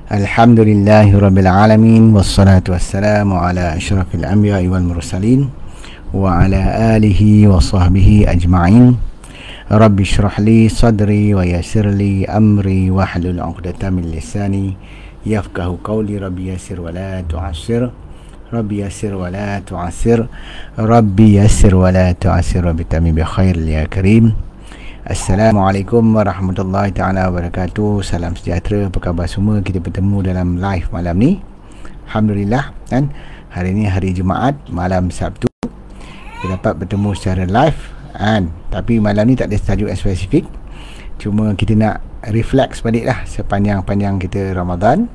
Alhamdulillahirabbil alamin wassalatu wassalamu ala asyrafil anbiya'i wal mursalin wa ala alihi wa sahbihi ajma'in. Rabbi shrah li sadri wa yassir li amri wahlul 'uqdatam min lisani yafqahu qawli. Rabbi yassir wa la tu'assir. Rabbi yassir wa la tu'assir. Rabbi yassir wa la tu'assir. Rabbi tamim bi khair ya karim. Assalamualaikum warahmatullahi ta'ala wabarakatuh. Salam sejahtera, apa khabar semua? Kita bertemu dalam live malam ni. Alhamdulillah kan. Hari ni hari Jumaat, malam Sabtu. Kita dapat bertemu secara live kan. Tapi malam ni tak ada tajuk yang spesifik. Cuma kita nak reflect balik lah sepanjang-panjang kita Ramadan.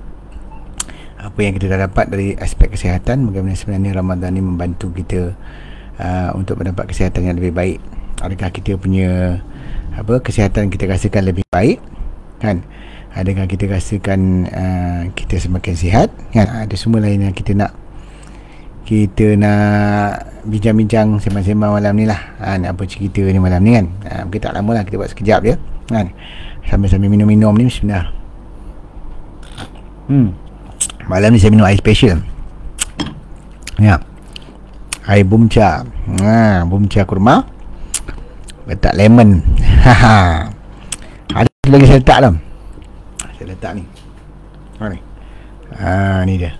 Apa yang kita dah dapat dari aspek kesihatan, bagaimana sebenarnya Ramadan ni membantu kita untuk mendapat kesihatan yang lebih baik. Adakah kita punya kesihatan kita rasakan lebih baik kan? Adakah kita rasakan kita semakin sihat kan? Ada semua lain yang kita nak bincang-bincang sembang-sembang malam ni lah kan? Apa cerita ni malam ni kan? Mungkin tak lama lah, kita buat sekejap je kan? Sambil-sambil minum-minum ni bismillah. Malam ni saya minum air special ya, air bumca. Bumca kurma letak lemon. Ada lagi saya letak tau. Saya letak ni. Ni. Ni dia.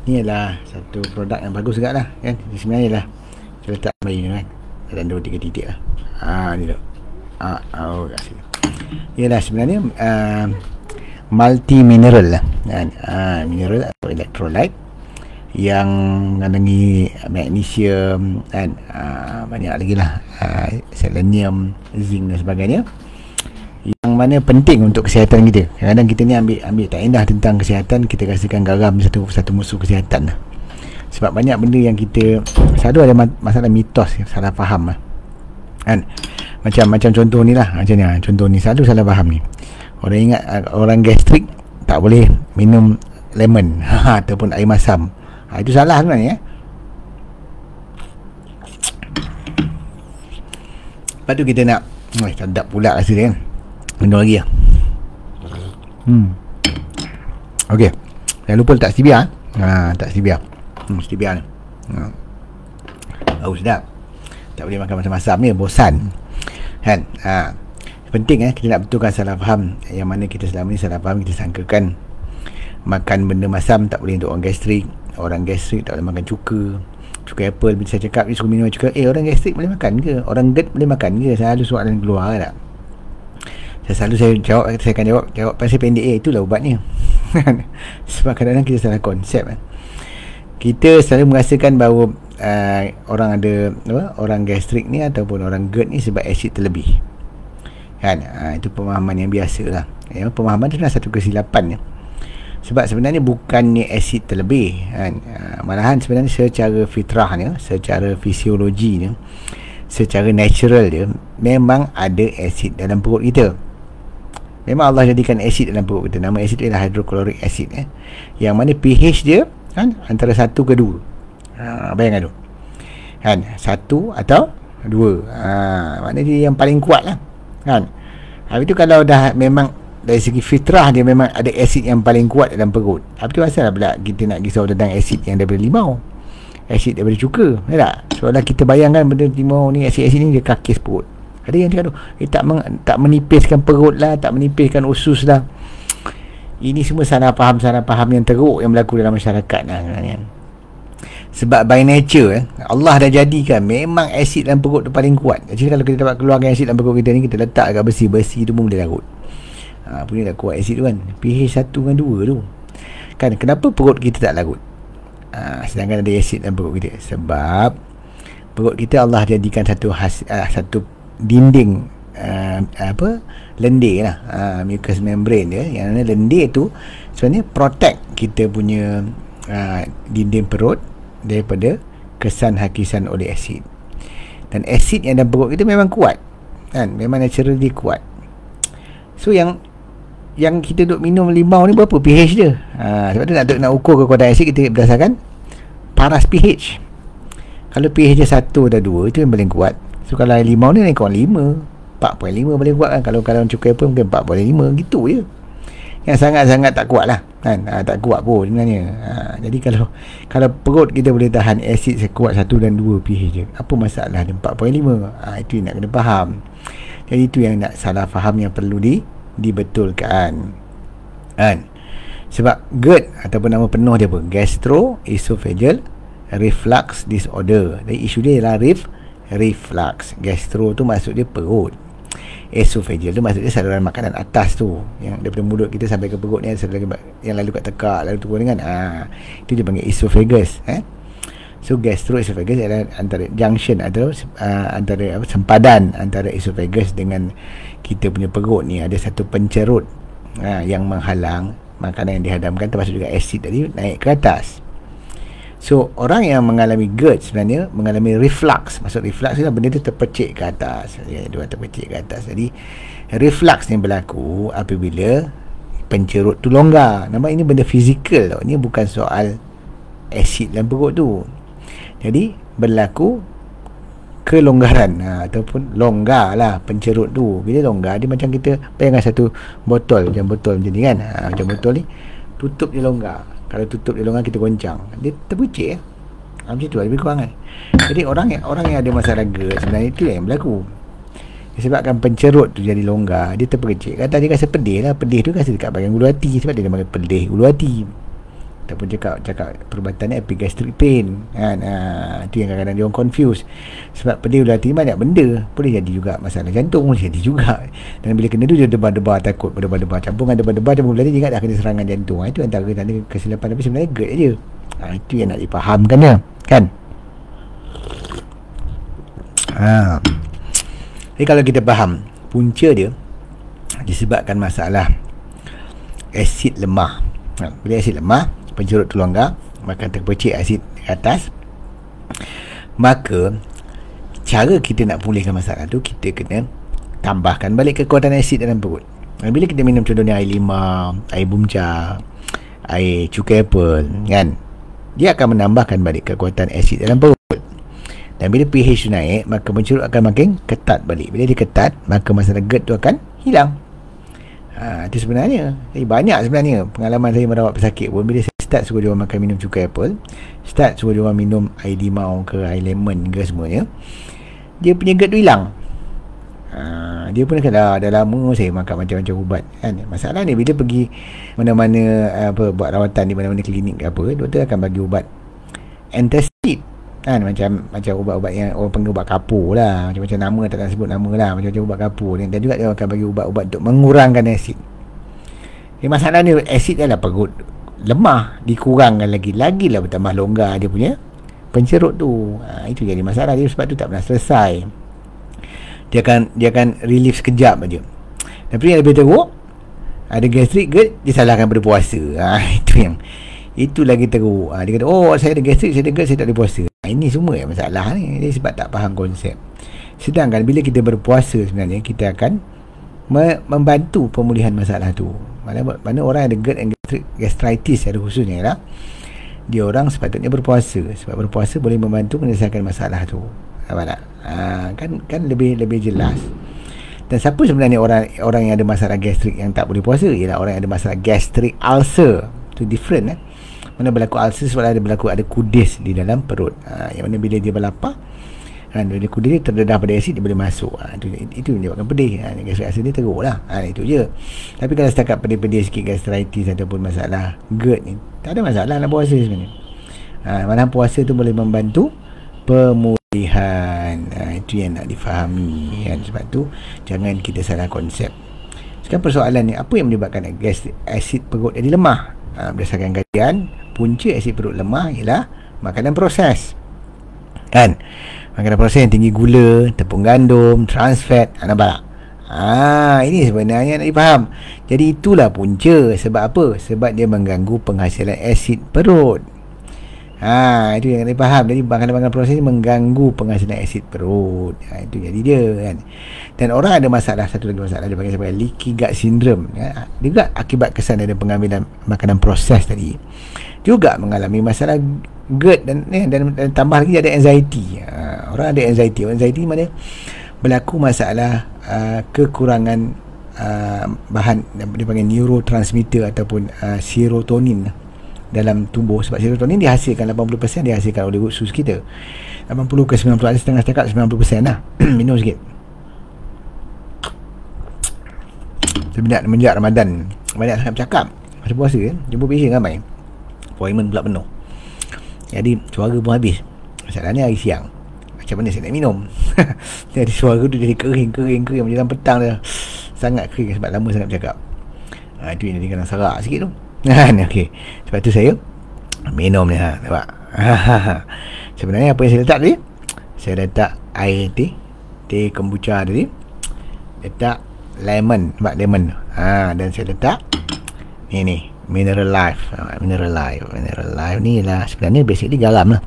Ni adalah satu produk yang bagus juga lah kan. Ini sebenarnya lah saya letak bayi ni kan. Dan 2-3 titik lah. Ni tu. Kat sini. Ialah sebenarnya multi mineral lah kan. Mineral atau electrolyte yang mengandungi magnesium dan banyak lagi lah, selenium, zinc dan sebagainya, yang mana penting untuk kesihatan kita. Kadang-kadang kita ni ambil tak indah tentang kesihatan, kita rasakan garam satu musuh kesihatan lah. Sebab banyak benda yang kita selalu ada masalah mitos, salah faham lah kan. Macam contoh ni lah, macam ni contoh ni selalu salah faham ni. Orang ingat orang gastrik tak boleh minum lemon ataupun air masam. Itu salah sebenarnya. Lepas tu kita nak sedap pula rasa dia kan. Minum lagi lah. Okey, jangan lupa letak stevia. Tak stevia. Stevia ni sedap. Tak boleh makan masam-masam ni, bosan kan. Penting kita nak betulkan salah faham. Yang mana kita selama ni salah faham, kita sangkakan makan benda masam tak boleh untuk orang gastrik. Orang gastrik tak boleh makan cuka apple. Bila saya cakap dia suruh minum cuka, orang gastrik boleh makan ke? Orang GERD boleh makan ke? Selalu soalan keluar tak? Saya akan jawab pasal pendek, itulah ubatnya. Sebab kadang-kadang kita salah konsep Kita selalu merasakan bahawa orang gastrik ni ataupun orang GERD ni sebab asid terlebih kan. Itu pemahaman yang biasa lah pemahaman tu adalah satu kesilapan sebab sebenarnya bukannya asid terlebih kan. Malahan sebenarnya secara fitrahnya, secara fisiologinya, secara natural dia, memang ada asid dalam perut kita. Memang Allah jadikan asid dalam perut kita. Nama asid ialah hydrochloric acid yang mana pH dia kan antara 1 ke 2. Bayangkan tu kan, 1 atau 2. Maknanya dia yang paling kuat lah kan. Habis tu kalau dah memang dari segi fitrah dia memang ada asid yang paling kuat dalam perut. Apa tu pasal pula kita nak risau tentang asid yang daripada limau, asid daripada cuka, tak? Soalnya kita bayangkan benda limau ni, asid-asid ni dia kakis perut. Ada yang cakap tu tak menipiskan perut lah, tak menipiskan usus lah. Ini semua salah faham yang teruk yang berlaku dalam masyarakat lah kan. Sebab by nature Allah dah jadikan memang asid dalam perut tu paling kuat. Jadi kalau kita dapat keluarkan asid dalam perut kita ni, kita letak kat besi tu pun boleh larut. Punya dah kuat asid tu kan, pH 1 dengan 2 tu kan. Kenapa perut kita tak larut sedangkan ada asid dalam perut kita? Sebab perut kita Allah jadikan satu dinding lendir lah, mucous membrane dia, yang mana lendir tu sebenarnya protect kita punya dinding perut daripada kesan hakisan oleh asid. Dan asid yang dalam perut kita memang kuat kan, memang naturally kuat. So yang kita duk minum limau ni berapa pH dia? Sebab tu nak ukur kekuatan asid kita berdasarkan paras pH. Kalau pH dia 1 dan 2 itu yang paling kuat. So kalau air limau ni kurang 5, 4.5 paling kuat kan. Kalau cukai pun mungkin 4.5 gitu je. yang sangat-sangat tak kuat lah kan. Tak kuat pun sebenarnya. Jadi kalau perut kita boleh tahan asid sekuat 1 dan 2 pH je, apa masalah dia 4.5. Itu yang nak kena faham. Jadi itu yang nak salah faham yang perlu dibetulkan kan. Sebab GERD ataupun nama penuh dia apa, gastroesophageal reflux disorder. Jadi isu dia ialah reflux. Gastro tu maksud dia perut, esophageal tu maksud dia saluran makanan atas tu, yang daripada mulut kita sampai ke perut ni, yang lalu kat tekak lalu turun kan. Itu dia panggil esophagus. So gastroesophagus adalah antara junction atau antara sempadan antara esophagus dengan kita punya perut ni. Ada satu pencerut yang menghalang makanan yang dihadamkan, termasuk juga asid tadi, naik ke atas. So orang yang mengalami GERD sebenarnya mengalami reflux. Maksud reflux adalah benda tu terpecik ke atas, dia terpecik ke atas. Jadi reflux ni berlaku apabila pencerut tu longgar. Nampak, ini benda fizikal tau. Ini bukan soal asid dalam perut tu. Jadi berlaku kelonggaran ataupun longgar lah pencerut tu. Bila longgar, dia macam kita bayangkan satu botol macam ni kan. Macam botol ni tutup dia longgar. Kalau tutup dia longgar, kita goncang, dia terpucik macam tu, lebih kurang kan. Jadi orang yang ada masalah GERD sebenarnya itu yang berlaku. Disebabkan pencerut tu jadi longgar, dia terpercik. Kata dia rasa pedih lah. Pedih tu rasa dekat bahagian ulu hati, sebab dia panggil pedih ulu hati. Ataupun cakap perubatan ni epigastric pain kan. Itu yang kadang-kadang dia orang confuse. Sebab pedih ulu hati banyak benda, boleh jadi juga masalah jantung, boleh jadi juga. Dan bila kena tu dia debar-debar, takut berdebar-debar, campur dengan debar-debar, campur dia ingat dah kena serangan jantung. Itu antara tanda kesilapan, tapi sebenarnya GERD je. Itu yang nak difahamkan ya kan. Jadi kalau kita faham punca dia disebabkan masalah asid lemah. Bila asid lemah, pencerut tu longgar, maka terpercik asid ke atas. Maka cara kita nak pulihkan masalah tu, kita kena tambahkan balik kekuatan asid dalam perut. Bila kita minum contohnya air limau, air bumca, air cukai apple kan, dia akan menambahkan balik kekuatan asid dalam perut. Dan bila pH tu naik, maka pencerut akan makin ketat balik. Bila dia ketat, maka masalah GERD tu akan hilang. Itu sebenarnya. Jadi banyak sebenarnya pengalaman saya merawat pesakit pun, bila saya start suruh dia orang makan minum cukai apple, start suruh dia orang minum air limau ke air lemon ke semuanya, dia punya GERD tu hilang. Dia pun kata dah lama saya makan macam-macam ubat kan. Masalah ni bila pergi mana-mana buat rawatan di mana-mana klinik ke apa, doktor akan bagi ubat antacid kan, macam ubat-ubat yang orang panggil ubat kapur lah, macam-macam nama, tak nak sebut nama lah, macam-macam ubat kapur. Dan juga dia akan bagi ubat-ubat untuk mengurangkan asid. Jadi masalah ni asid adalah perut lemah, dikurangkan lagilah bertambah longgar dia punya pencerut tu. Itu jadi masalah dia, sebab tu tak pernah selesai. Dia akan relief sekejap aja. Tapi yang lebih teruk, ada gastrik GERD, dia salahkan berpuasa. Itu lagi teruk. Dia kata, oh saya ada gastrik, saya ada GERD, saya tak boleh puasa. Ini semua yang masalah ni. Dia sebab tak faham konsep. Sedangkan bila kita berpuasa, sebenarnya kita akan membantu pemulihan masalah tu. Mana orang yang ada GERD and gastritis ada khususnya lah, dia orang sepatutnya berpuasa. Sebab berpuasa boleh membantu menyelesaikan masalah tu. Nampak tak? Kan lebih jelas. Dan siapa sebenarnya orang yang ada masalah gastrik yang tak boleh puasa? Ialah orang yang ada masalah gastric ulcer. Itu different Mana berlaku ulcer sebab ada kudis di dalam perut. Yang mana bila dia berlapar, bila kudis dia terdedah pada asid, dia boleh masuk. Itu menyebabkan pedih. Gastric ulcer ni teruk lah. Itu je. Tapi kalau setakat pedih-pedih sikit, gastritis ataupun masalah GERD ni, tak ada masalah nak puasa sebenarnya. Malah puasa tu boleh membantu pemulihan. Itu yang nak difahami kan. Sebab tu jangan kita salah konsep. Sekarang persoalan ni, apa yang menyebabkan asid perut jadi lemah? Berdasarkan kajian, punca asid perut lemah ialah makanan proses kan. Makanan proses yang tinggi gula, tepung gandum, trans fat. Nampak tak? Ini sebenarnya nak difaham. Jadi itulah punca. Sebab apa? Sebab dia mengganggu penghasilan asid perut. Itu yang kena faham. Jadi makanan-makanan proses mengganggu penghasilan asid perut. Itu jadi dia kan. Dan orang ada masalah, satu lagi masalah, dia panggil sebagai leaky gut syndrome. Juga akibat kesan dari pengambilan makanan proses tadi, juga mengalami masalah GERD dan tambah lagi ada anxiety. Orang ada anxiety. Anxiety mana berlaku masalah kekurangan bahan dia panggil neurotransmitter ataupun serotonin dalam tubuh. Sebab serotonin dihasilkan 80% dihasilkan oleh usus kita. 80 ke 90, ada setengah cakap 90% lah. Minum sikit. Sebenarnya Ramadan banyak sangat bercakap masa puasa kan, jumpa patient ramai, appointment pula penuh, jadi suara pun habis. Masalahnya hari siang, macam mana saya nak minum? Jadi suara tu jadi kering macam dalam petang dah sangat kering sebab lama sangat bercakap. Itu yang jadi kena serak sikit tu. Okay. Sebab tu saya minum ni, nampak? Sebenarnya apa yang saya letak tadi, saya letak air teh kombucha tadi, letak lemon, nampak lemon, dan saya letak ni Mineral Life. Mineral Life ni lah sebenarnya basically garam lah,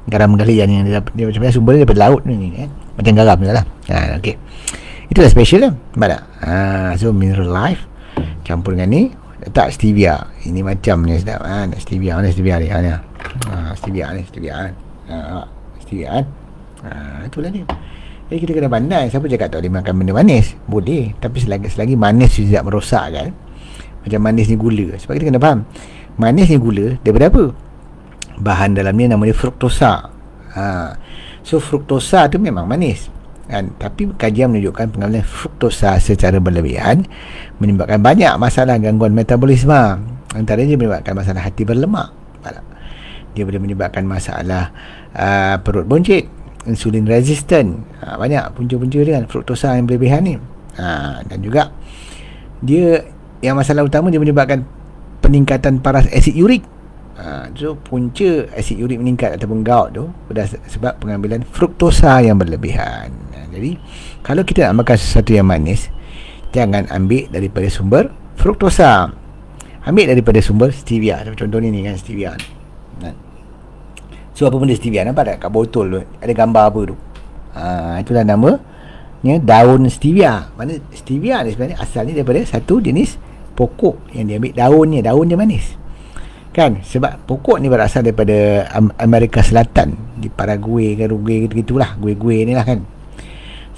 garam galian yang dia sebenarnya sumbernya daripada laut ni macam garam je lah. Okay. Itulah special lah, nampak tak? So Mineral Life campur dengan ni, letak stevia. Ini macam ni sedap. Stevia ni, stevia ni. Stevia ni, stevia kan. Stevia kan. Itulah dia. Jadi kita kena pandai. Siapa cakap tak boleh makan benda manis? Boleh. Tapi selagi manis tidak merosakkan. Macam manis ni gula. Sebab kita kena faham, manis ni gula daripada apa? Bahan dalam ni nama dia fruktosa. So fruktosa tu memang manis kan? Tapi kajian menunjukkan pengambilan fruktosa secara berlebihan menyebabkan banyak masalah gangguan metabolisme. Antaranya menyebabkan masalah hati berlemak. Dia boleh menyebabkan masalah perut buncit, insulin resistant. Banyak punca-punca dengan fruktosa yang berlebihan ni. Dan juga dia, yang masalah utama, dia menyebabkan peningkatan paras asid urik. So punca asid urik meningkat ataupun gout tu sebab pengambilan fruktosa yang berlebihan. Jadi kalau kita nak makan sesuatu yang manis, jangan ambil daripada sumber fruktosa, ambil daripada sumber stevia. Contoh ni kan, stevia ni. So apa benda stevia, nampak tak kat botol tu ada gambar apa tu? Itulah namanya daun stevia. Mana stevia ni sebenarnya asalnya daripada satu jenis pokok yang dia ambil daun dia manis kan. Sebab pokok ni berasal daripada Amerika Selatan, di Paraguay ke Uruguay gitu-gitulah, gue ni lah kan.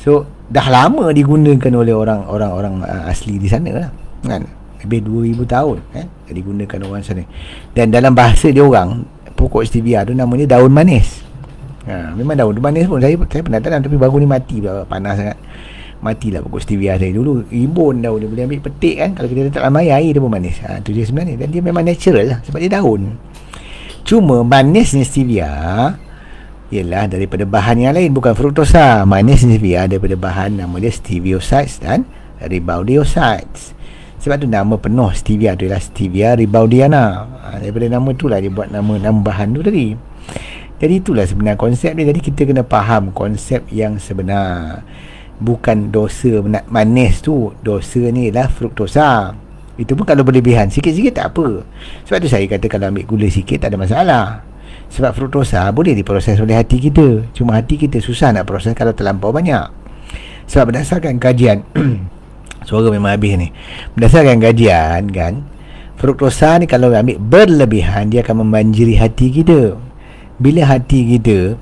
So dah lama digunakan oleh orang asli di sana lah kan, lebih 2000 tahun kan digunakan orang sana. Dan dalam bahasa dia orang, pokok stevia tu namanya daun manis. Memang daun tu manis pun. Saya pernah tanam tapi baru ni mati, panas sangat, matilah pokok stevia saya dulu. Rimbun daun dia, boleh ambil petik kan, kalau kita letak dalam air dia pun manis. Tu dia sebenarnya, dan dia memang natural lah sebab dia daun. Cuma manisnya stevia ialah daripada bahan yang lain, bukan fruktosa. Manis stevia daripada bahan nama dia steviosides dan ribaudiosides. Sebab tu nama penuh stevia tu ialah stevia ribaudiana. Daripada nama tu lah dia buat nama bahan tu tadi. Jadi itulah sebenarnya konsep dia. Jadi kita kena faham konsep yang sebenar. Bukan dosa manis tu, dosa ni ialah fruktosa. Itu pun kalau berlebihan, sikit-sikit tak apa. Sebab tu saya kata kalau ambil gula sikit tak ada masalah. Sebab fruktosa boleh diproses oleh hati kita. Cuma hati kita susah nak proses kalau terlampau banyak. Sebab berdasarkan kajian suara memang habis ni, berdasarkan kajian kan, fruktosa ni kalau ambil berlebihan, dia akan membanjiri hati kita. Bila hati kita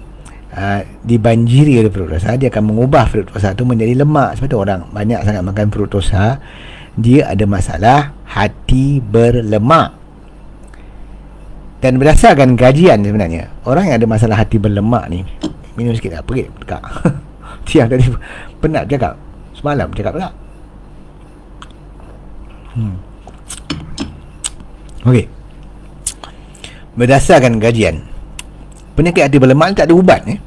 dibanjiri oleh fruktosa, dia akan mengubah fruktosa tu menjadi lemak. Sebab tu orang banyak sangat makan fruktosa, dia ada masalah hati berlemak. Dan berdasarkan kajian sebenarnya, orang yang ada masalah hati berlemak ni, minum sikit tak? Pergi dekat siang tadi penat cakap, semalam cakap pula. Okey, berdasarkan kajian, penyakit hati berlemak ni tak ada ubat ni.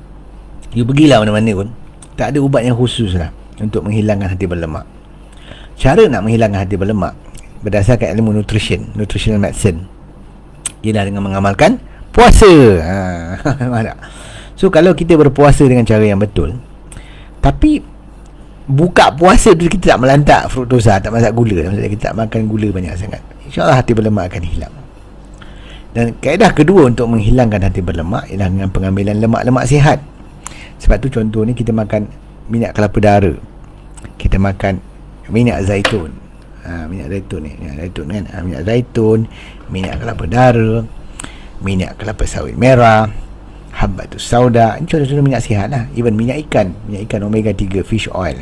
You pergilah mana-mana pun, tak ada ubat yang khusus lah untuk menghilangkan hati berlemak. Cara nak menghilangkan hati berlemak berdasarkan ilmu nutritional medicine, ialah dengan mengamalkan puasa. So kalau kita berpuasa dengan cara yang betul, tapi buka puasa tu kita tak melantak fruktosa, tak masak gula, maksudnya kita tak makan gula banyak sangat, InsyaAllah hati berlemak akan hilang. Dan kaedah kedua untuk menghilangkan hati berlemak ialah dengan pengambilan lemak-lemak sihat. Sebab tu contoh ni, kita makan minyak kelapa dara, kita makan minyak zaitun. Minyak zaitun ni, minyak zaitun, minyak kelapa dara, minyak kelapa sawit merah, habbatus sauda. Ini contoh-contoh minyak sihat lah. Even minyak ikan omega 3 fish oil,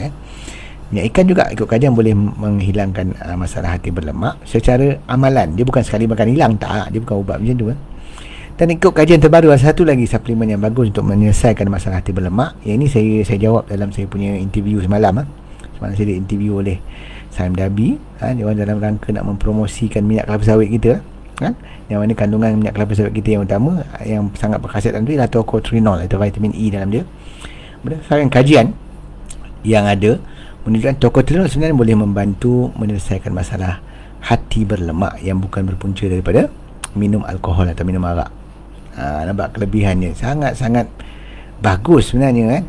Minyak ikan juga ikut kajian boleh menghilangkan masalah hati berlemak secara amalan. Dia bukan sekali makan hilang, tak, dia bukan ubat macam tu kan. Dan ikut kajian terbaru, ada satu lagi suplemen yang bagus untuk menyelesaikan masalah hati berlemak. Yang ini saya jawab dalam saya punya interview semalam. Semalam saya interview oleh Saim Dabi, dia orang dalam rangka nak mempromosikan minyak kelapa sawit kita, yang mana kandungan minyak kelapa sawit kita yang utama, yang sangat berkhasiat dalam tu ialah tocotrienol atau vitamin E dalam dia. Berdasarkan kajian yang ada menunjukkan tocotrienol sebenarnya boleh membantu menyelesaikan masalah hati berlemak yang bukan berpunca daripada minum alkohol atau minum arak. Nampak kelebihannya sangat-sangat bagus sebenarnya kan.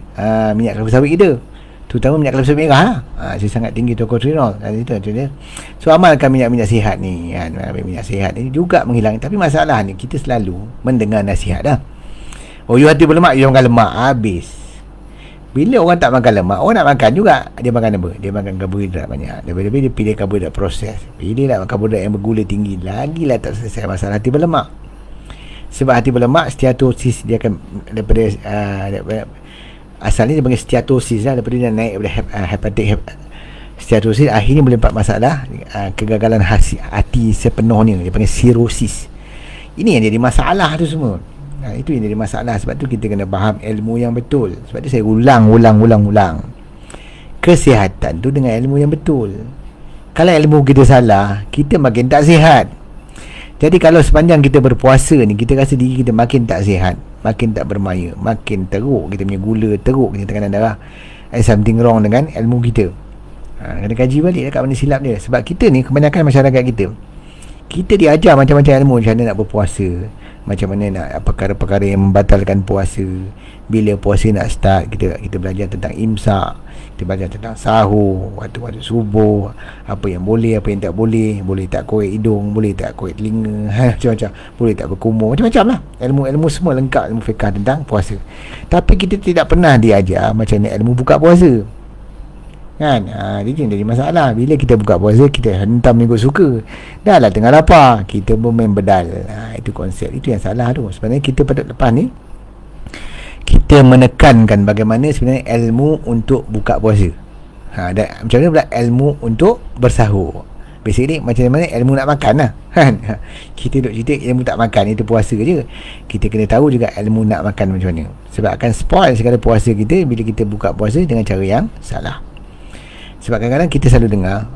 Minyak kelapa sawit kita, terutama minyak kelapa sawit merah saya sangat tinggi tocotrienol itu dia. So amalkan minyak-minyak sihat ni kan. Minyak sihat ni juga menghilangkan. Tapi masalah ni kita selalu mendengar nasihat dah, oh you hati berlemak, you makan lemak, habis. Bila orang tak makan lemak, orang nak makan juga, dia makan apa? Dia makan karbohidrat banyak. Lebih-lebih dia pilih karbohidrat proses. Pilih lah karbohidrat yang bergula tinggi, lagilah tak selesai masalah hati berlemak. Sebab hati berlemak, steatosis dia akan daripada asalnya dia panggil steatosis lah, daripada dia naik daripada hepatic steatosis, akhirnya boleh dapat masalah kegagalan hati sepenuhnya, dia panggil cirrhosis. Ini yang jadi masalah tu semua. Itu yang jadi masalah. Sebab tu kita kena faham ilmu yang betul. Sebab tu saya ulang. Kesihatan tu dengan ilmu yang betul. Kalau ilmu kita salah, kita makin tak sihat. Jadi kalau sepanjang kita berpuasa ni, kita rasa diri kita makin tak sihat, makin tak bermaya, makin teruk, kita punya gula teruk, kita tekanan darah, something wrong dengan ilmu kita. Kena kaji balik dekat mana silap dia. Sebab kita ni, kebanyakan masyarakat kita diajar macam-macam ilmu, macam mana nak berpuasa, macam mana nak perkara-perkara yang membatalkan puasa, bila puasa nak start, kita belajar tentang imsak, kita belajar tentang sahur, waktu-waktu subuh, apa yang boleh, apa yang tak boleh, boleh tak korek hidung, boleh tak korek telinga, macam-macam, boleh tak berkumur, macam-macam lah. Ilmu-ilmu semua lengkap, ilmu fiqah tentang puasa. Tapi kita tidak pernah diajar macam mana ilmu buka puasa kan. Jadi masalah bila kita buka puasa, kita hentam mengikut suka, dah lah tengah lapar, kita pun main bedal. Itu konsep, itu yang salah tu. Sebenarnya kita pada lepas ni kita menekankan bagaimana sebenarnya ilmu untuk buka puasa, dan macam mana pula ilmu untuk bersahur. Basically macam mana ilmu nak makan lah kan. Kita duk cerita ilmu tak makan, itu puasa je. Kita kena tahu juga ilmu nak makan macam mana, sebab akan spoil segala puasa kita bila kita buka puasa dengan cara yang salah. Sebab kadang-kadang kita selalu dengar,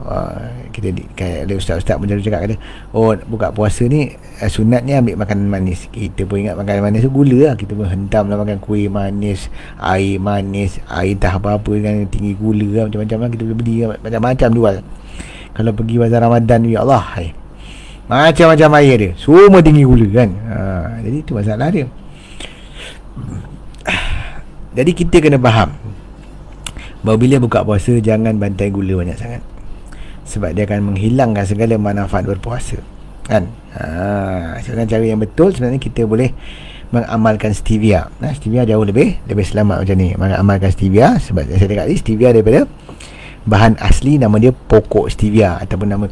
kita ada ustaz-ustaz pun selalu cakap, kata, oh buka puasa ni sunatnya ambil makanan manis. Kita pun ingat makanan manis tu gula lah, kita pun hentam lah makan kuih manis, air manis, air tak apa-apa kan, tinggi gula lah, macam-macam lah. Kita boleh beli macam-macam jual. Kalau pergi bazar Ramadan, ya Allah, macam-macam air dia, semua tinggi gula kan. Jadi itu masalah dia. Jadi kita kena faham bahawa bila buka puasa, jangan bantai gula banyak sangat, sebab dia akan menghilangkan segala manfaat berpuasa kan. Sebenarnya cara yang betul sebenarnya kita boleh mengamalkan stevia. Stevia jauh lebih selamat macam ni, mengamalkan stevia. Sebab saya cakap tadi, stevia daripada bahan asli, nama dia pokok stevia, ataupun nama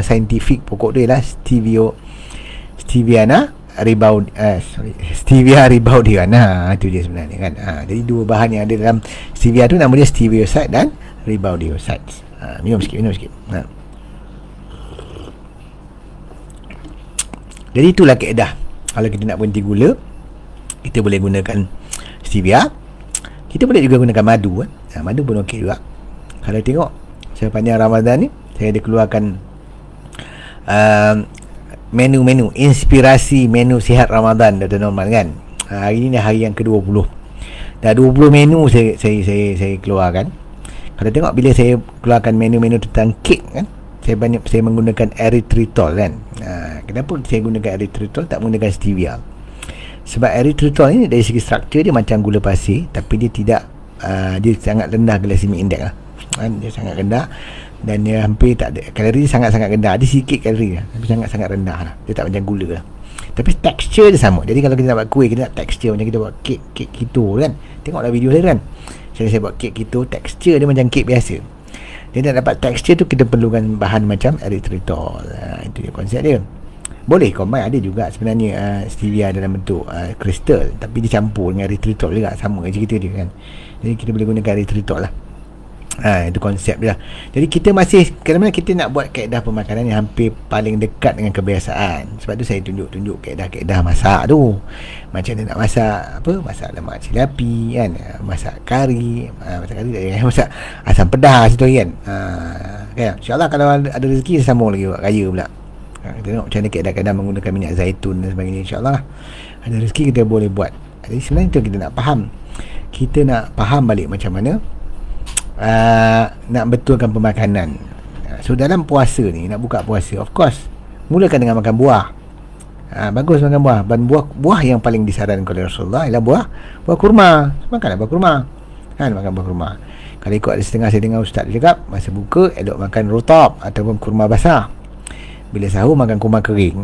saintifik pokok dia lah Stevia ribaudiana. Itu dia sebenarnya kan. Jadi dua bahan yang ada dalam stevia tu, nama dia stevioside dan ribaudiocytes. Minum sikit. Jadi itulah kaedah. Kalau kita nak berhenti gula, kita boleh gunakan stevia. Kita boleh juga gunakan madu kan. Madu pun okey juga. Kalau tengok sepanjang Ramadan ni, saya ada keluarkan menu-menu inspirasi menu sihat Ramadan, Dr. Norman kan. Hari ni hari yang ke-20. Dah 20 menu saya keluarkan. Kalau tengok bila saya keluarkan menu-menu tentang kek kan, saya menggunakan erythritol kan. Kenapa saya gunakan erythritol, tak menggunakan stevia? Sebab erythritol ni dari segi struktur dia macam gula pasir, tapi dia tidak dia sangat rendah glycemic index lah kan. Dia sangat rendah dan dia hampir tak ada kalori, sangat-sangat rendah. Ada sikit kalori lah, tapi sangat-sangat rendah lah. Dia tak macam gula lah, tapi tekstur dia sama. Jadi kalau kita nak buat kuih, kita nak tekstur macam kita buat kek keto kan. Tengoklah video saya kan, saya buat kek keto, tekstur dia macam kek biasa. Dia nak dapat tekstur tu, kita perlukan bahan macam erythritol. Itu dia konsep dia. Boleh combine, ada juga sebenarnya stevia dalam bentuk kristal, tapi dicampur dengan erythritol juga, sama je kita dia kan. Jadi kita boleh gunakan erythritol lah. Itu konsep dia. Jadi kita masih kadang-kadang kita nak buat kaedah pemakanan yang hampir paling dekat dengan kebiasaan. Sebab tu saya tunjuk kaedah-kaedah masak tu. Macam mana nak masak masak lemak cili api kan, masak kari, masak asam pedas tu kan. Kan, insya-Allah kalau ada rezeki saya sambung lagi buat raya pula. Kita tengok macam mana kaedah-kaedah menggunakan minyak zaitun dan sebagainya, insya-Allah ada rezeki kita boleh buat. Jadi sebenarnya itu kita nak faham. Kita nak faham balik macam mana nak betulkan pemakanan. So dalam puasa ni, nak buka puasa, of course mulakan dengan makan buah. Bagus makan buah. Dan buah yang paling disarankan oleh Rasulullah ialah buah kurma. Makanlah buah kurma kan, makan buah kurma. Kalau ikut ada setengah saya dengar ustaz dia cakap, masa buka elok makan rotab ataupun kurma basah. Bila sahur makan kurma kering.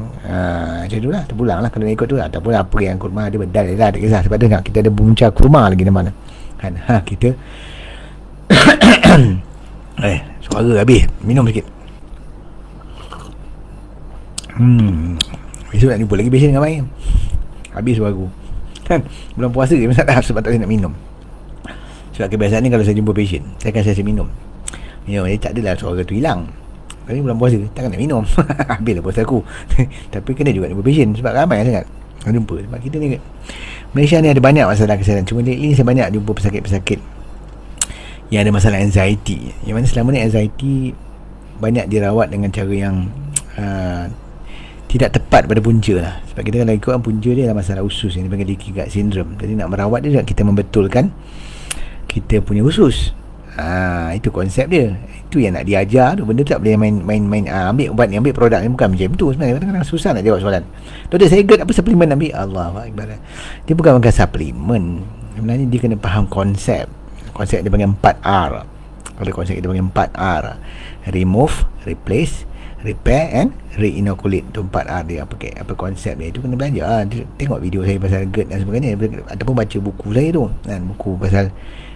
Macam tu lah, terpulang lah kalau nak ikut tu lah. Ataupun apa yang kurma dia bedal lah, tak kisah. Sebab dia nak kita ada bunca kurma lagi di mana kan. Kita suara habis, minum sikit. Besok nak jumpa lagi patient dengan Mai. Habis suara aku kan. Bulan puasa je masalah, sebab tak boleh nak minum. Sebab kebiasaan ni kalau saya jumpa patient, saya akan saya minum. Dia tak adalah suara tu hilang. Kalau ni bulan puasa, takkan nak minum. Habislah puasa aku. Tapi kena juga jumpa patient, sebab ramai sangat nak jumpa. Sebab kita ni Malaysia ni ada banyak masalah kesihatan. Cuma ini saya banyak jumpa pesakit-pesakit yang ada masalah anxiety. Yang mana selama ni anxiety banyak dirawat dengan cara yang tidak tepat pada punca lah. Sebab kita kalau ikutkan punca dia adalah masalah usus yang dipanggil leaky gut syndrome. Jadi nak merawat dia, kita membetulkan kita punya usus. Itu konsep dia. Itu yang nak diajar tu. Benda tu tak boleh main ambil ubat ni, ambil produk ni, bukan macam tu sebenarnya. Kadang-kadang susah nak jawab soalan. Doktor saya GERD, apa suplemen ambil? Allahuakbar. Dia bukan makan suplemen. Sebenarnya dia kena faham konsep. Konsep dia panggil 4R. Kalau konsep dia panggil 4R: remove, replace, repair and re-inoculate. Tu 4R dia. Apa konsep dia, itu kena belajar. Tengok video saya pasal GERD dan sebagainya, ataupun baca buku saya tu kan, buku pasal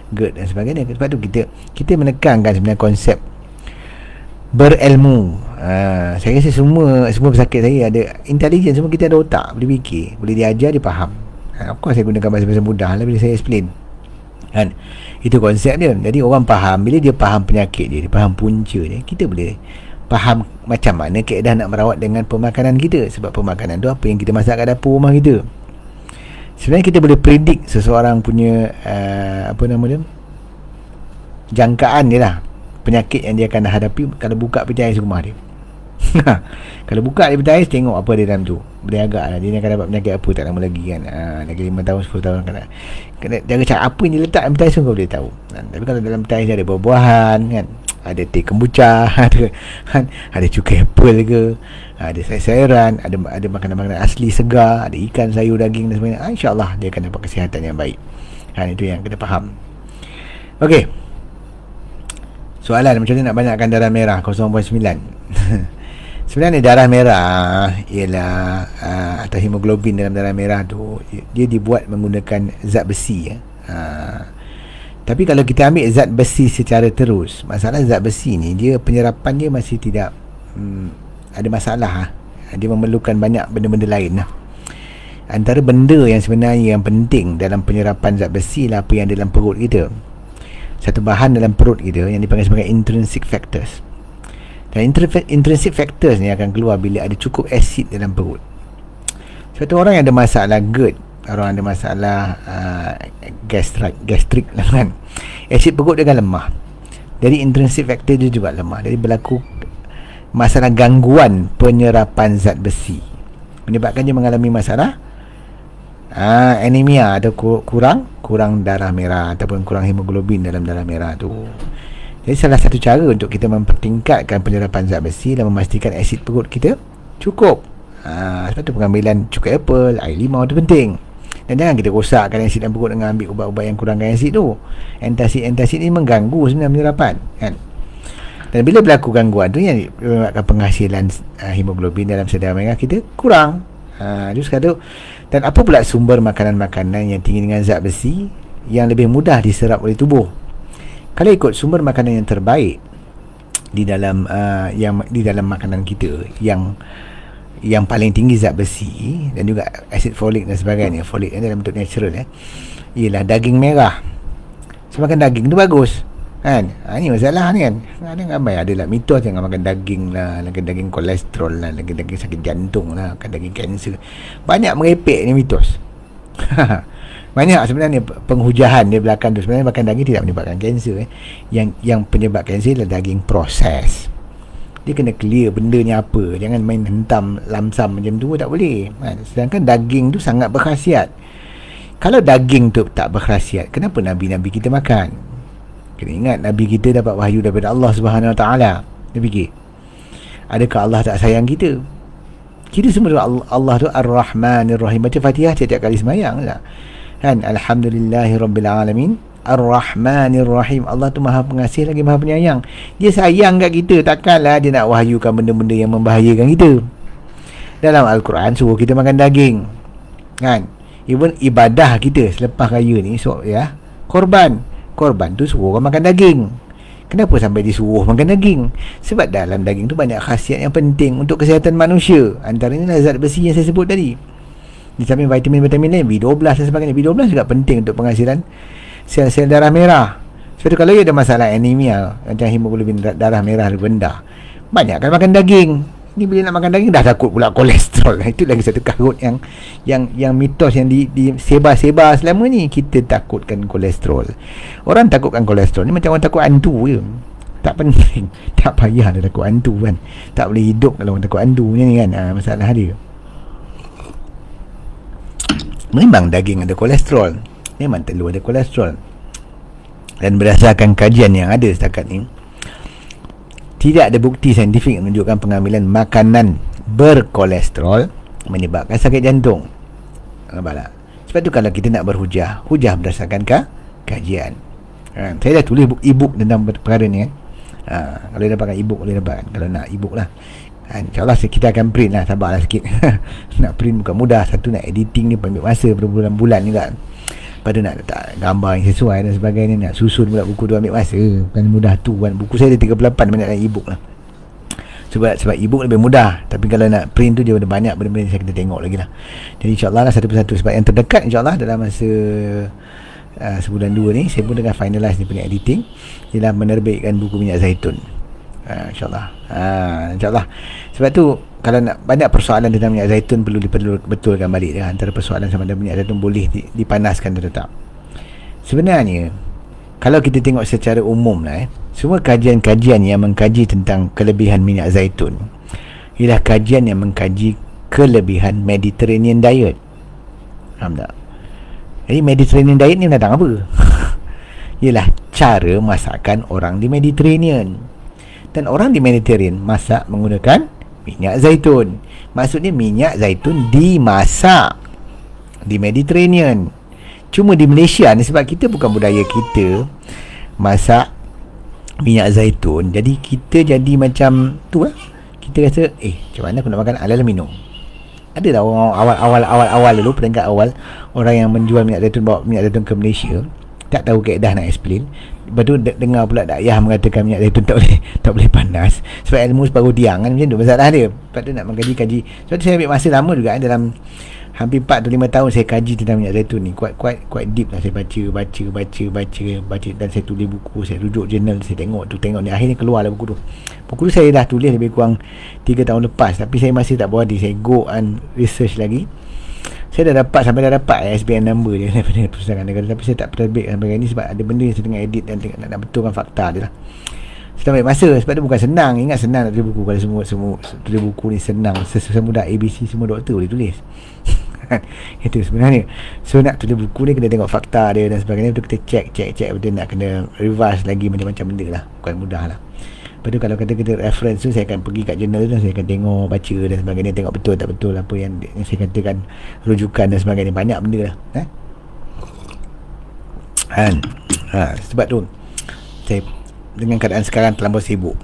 GERD dan sebagainya. Sebab tu kita menekankan sebenarnya konsep berilmu. Saya rasa semua pesakit saya ada intelligence, semua kita ada otak, boleh fikir, boleh diajar, dia faham. Of course saya gunakan bahasa-bahasa mudah lah bila saya explain kan. Itu konsep dia. Jadi orang faham. Bila dia faham penyakit dia faham punca dia, kita boleh faham macam mana kaedah nak merawat dengan pemakanan kita. Sebab pemakanan tu apa yang kita masak kat dapur rumah kita. Sebenarnya kita boleh predict seseorang punya jangkaan dia lah, penyakit yang dia akan hadapi kalau buka peti ais rumah dia. Kalau buka dia peti ais, tengok apa dia dalam tu, boleh agak lah dia akan dapat penyakit apa tak lama lagi kan. Lagi 5 tahun 10 tahun kena jaga cakap apa yang dia letak dalam peti ais pun kau boleh tahu kan. Tapi kalau dalam peti ais ada buah-buahan kan, ada teh kombucha, ada cukai apple ke, ada sayur-sayuran, ada makanan-makanan asli segar, ada ikan, sayur, daging dan sebagainya, insya-Allah dia akan dapat kesihatan yang baik. Itu yang kita faham. Okey. Soalan, macam mana nak banyakkan darah merah 0.9? Sebenarnya darah merah ialah atau hemoglobin dalam darah merah tu, dia dibuat menggunakan zat besi ya. Tapi kalau kita ambil zat besi secara terus, masalah zat besi ni, dia penyerapan dia masih tidak ada masalah. Dia memerlukan banyak benda-benda lain lah. Antara benda yang sebenarnya yang penting dalam penyerapan zat besi lah apa yang dalam perut kita. Satu bahan dalam perut kita yang dipanggil sebagai intrinsic factors. Dan intrinsic factors ni akan keluar bila ada cukup asid dalam perut. Sebab tu orang yang ada masalah GERD, orang ada masalah gastrik lah kan, asid perut dia akan lemah. Jadi intrinsic factor dia juga lemah. Jadi berlaku masalah gangguan penyerapan zat besi, menyebabkan dia mengalami masalah anemia atau kurang darah merah ataupun kurang hemoglobin dalam darah merah tu. Jadi salah satu cara untuk kita mempertingkatkan penyerapan zat besi dan memastikan asid perut kita cukup. Sebab tu pengambilan cukai apple, air limau tu penting. Dan jangan kita rosakkan asid dalam perut dengan ambil ubat-ubat yang kurangkan asid tu. Antacid ni mengganggu sebenarnya penyerapan kan. Dan bila berlaku gangguan tu, yang menyebabkan penghasilan hemoglobin dalam sel darah merah kita kurang. Just kata. Dan apa pula sumber makanan-makanan yang tinggi dengan zat besi yang lebih mudah diserap oleh tubuh? Kalau ikut sumber makanan yang terbaik di dalam di dalam makanan kita yang paling tinggi zat besi dan juga asid folik dan sebagainya, folik dalam bentuk natural ialah daging merah. Sebab kan daging tu bagus Kan? Ni masalah ni kan. Ada ramai adalah mitos jangan makan daging lah, makan daging kolesterol lah, makan daging sakit jantung lah, makan daging kanser. Banyak merepek ni mitos. Banyak sebenarnya penghujahan di belakang tu. Sebenarnya makan daging tidak menyebabkan kanser. Yang penyebab kanser adalah daging proses. Dia kena clear benda ni apa. Jangan main hentam lamsam macam tu, tak boleh. Sedangkan daging tu sangat berkhasiat. Kalau daging tu tak berkhasiat, kenapa Nabi-Nabi kita makan? Kena ingat Nabi kita dapat wahyu daripada Allah Subhanahu Wa Taala. Dia fikir, adakah Allah tak sayang kita? Kita semua Allah tu Ar-Rahmanir Rahim. Baca Fatihah setiap kali semayang lah. Kan? Alhamdulillahirabbil alamin. Ar-Rahmanir Rahim. Allah tu Maha Pengasih lagi Maha Penyayang. Dia sayang kat kita. Takkanlah dia nak wahyukan benda-benda yang membahayakan kita. Dalam Al-Quran suruh kita makan daging. Kan? Even ibadah kita selepas raya ni, so ya, Korban tu suruh orang makan daging. Kenapa sampai disuruh makan daging? Sebab dalam daging tu banyak khasiat yang penting untuk kesihatan manusia. Antaranya zat besi yang saya sebut tadi. Di samping vitamin-vitamin lain, B12 dan sebagainya. B12 juga penting untuk penghasilan sel-sel darah merah. Sebab tu kalau ada masalah anemia, macam hemoglobin darah merah rendah, banyakkan makan daging. Ni bila nak makan daging dah takut pula kolesterol. Itu lagi satu karut yang mitos yang disebar-sebar selama ni. Kita takutkan kolesterol. Orang takutkan kolesterol ni macam orang takut hantu je. Tak penting. Tak payah dia takut hantu kan. Tak boleh hidup kalau orang takut hantu ni kan. Masalah dia. Memang daging ada kolesterol. Memang telur ada kolesterol. Dan berdasarkan kajian yang ada setakat ni, tidak ada bukti saintifik menunjukkan pengambilan makanan berkolesterol menyebabkan sakit jantung. Nampak tak? Sebab tu kalau kita nak berhujah, hujah berdasarkan kajian. Saya dah tulis e-book tentang perkara ni kan. Kalau dapatkan e-book boleh dapatkan. Kalau nak e-book lah, InsyaAllah kita akan print lah. Sabarlah sikit. Nak print bukan mudah. Satu nak editing ni ambil masa berbulan-bulan juga. Lepas tu nak letak gambar yang sesuai dan sebagainya. Nak susun pula buku tu ambil masa. Bukan mudah tu kan. Buku saya ada 38 banyak dalam e-book lah. Sebab e-book lebih mudah. Tapi kalau nak print tu dia ada banyak benda-benda yang saya kena tengok lagi lah. Jadi insyaAllah lah satu persatu. Sebab yang terdekat insyaAllah dalam masa sebulan 2 ni saya pun tengah finalize ni punya editing. Ialah menerbitkan buku minyak zaitun. InsyaAllah. InsyaAllah. Sebab tu kalau nak banyak persoalan tentang minyak zaitun perlu betulkan balik dia. Antara persoalan sama ada minyak zaitun boleh dipanaskan atau tak. Sebenarnya kalau kita tengok secara umum lah, semua kajian-kajian yang mengkaji tentang kelebihan minyak zaitun ialah kajian yang mengkaji kelebihan Mediterranean diet. Faham tak? Jadi Mediterranean diet ni tentang apa? Ialah cara masakan orang di Mediterranean. Dan orang di Mediterranean masak menggunakan minyak zaitun. Maksudnya minyak zaitun dimasak di Mediterranean. Cuma di Malaysia ni sebab kita bukan budaya kita masak minyak zaitun, jadi kita jadi macam tu lah. Kita rasa macam mana aku nak makan ala minum. Ada tak orang awal dulu, peringkat awal, orang yang menjual minyak zaitun, bawa minyak zaitun ke Malaysia, tak tahu kaedah nak explain. Lepas tu dengar pula dakyah mengatakan minyak zaitun tak boleh panas. Sebab ilmu separuh tiang kan, macam tu masalah dia. Lepas tu nak mengkaji. Sebab tu saya ambil masa lama juga dalam hampir 4 atau 5 tahun saya kaji tentang minyak zaitun ni. Quite deep lah. Saya baca dan saya tulis buku, saya rujuk jurnal, saya tengok ni, akhirnya keluar lah buku tu. Buku tu saya dah tulis lebih kurang 3 tahun lepas, tapi saya masih tak berhenti. Saya go and research lagi. Saya dah dapat SBN number dia daripada Pustakaan Negara, tapi saya tak terbit sampai ni sebab ada benda yang saya tengah edit dan nak betulkan fakta dia lah. Saya ambil masa sebab dia bukan senang. Ingat senang nak tulis buku. Kalau semua tulis buku ni senang, semudah ABC semua doktor boleh tulis. Itu sebenarnya. So nak tulis buku ni kena tengok fakta dia dan sebagainya. Betul kita check betul, nak kena revise lagi macam-macam benda lah. Bukan mudah lah. Lepas tu kalau kita reference tu, saya akan pergi kat jurnal tu dan saya akan tengok, baca dan sebagainya, tengok betul tak betul apa yang saya katakan, rujukan dan sebagainya. Banyak benda lah. Sebab tu saya dengan keadaan sekarang terlampau sibuk,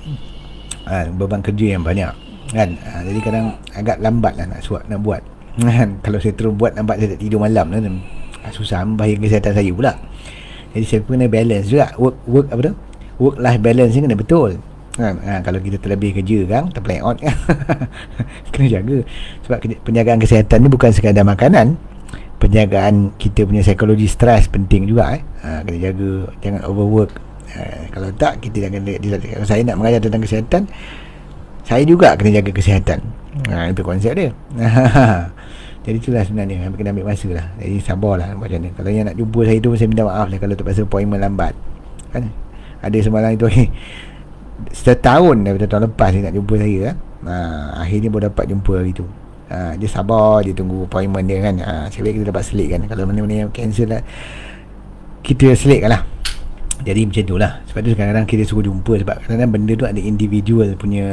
beban kerja yang banyak kan, jadi kadang agak lambat lah nak buat kan. Kalau saya terus buat lambat, saya tak tidur malam lah, susah, membahayakan kesihatan saya pula. Jadi saya kena balance juga work life balance ni kena betul kan. Kalau kita terlebih kerja kan, terplay out kan. Kena jaga. Sebab penjagaan kesihatan ni bukan sekadar makanan, penjagaan kita punya psikologi stres penting juga. Kena jaga, jangan overwork Kalau tak, kita jangan. Kalau saya nak mengajar tentang kesihatan, saya juga kena jaga kesihatan. Itu konsep dia. Jadi itulah sebenarnya kena ambil masa lah. Jadi sabarlah macam mana. Kalau yang nak jumpa saya tu, saya minta maaf lah kalau terpaksa appointment lambat kan. Ada semalam itu setahun daripada tahun lepas dia nak jumpa saya kan. Akhirnya baru dapat jumpa hari tu. Dia sabar, dia tunggu appointment dia kan. Saya kita dapat selit kan. Kalau mana-mana yang cancel lah, kita selit lah. Jadi macam tu lah. Sebab tu kadang-kadang kita suruh jumpa, sebab kadang-kadang benda tu ada individual punya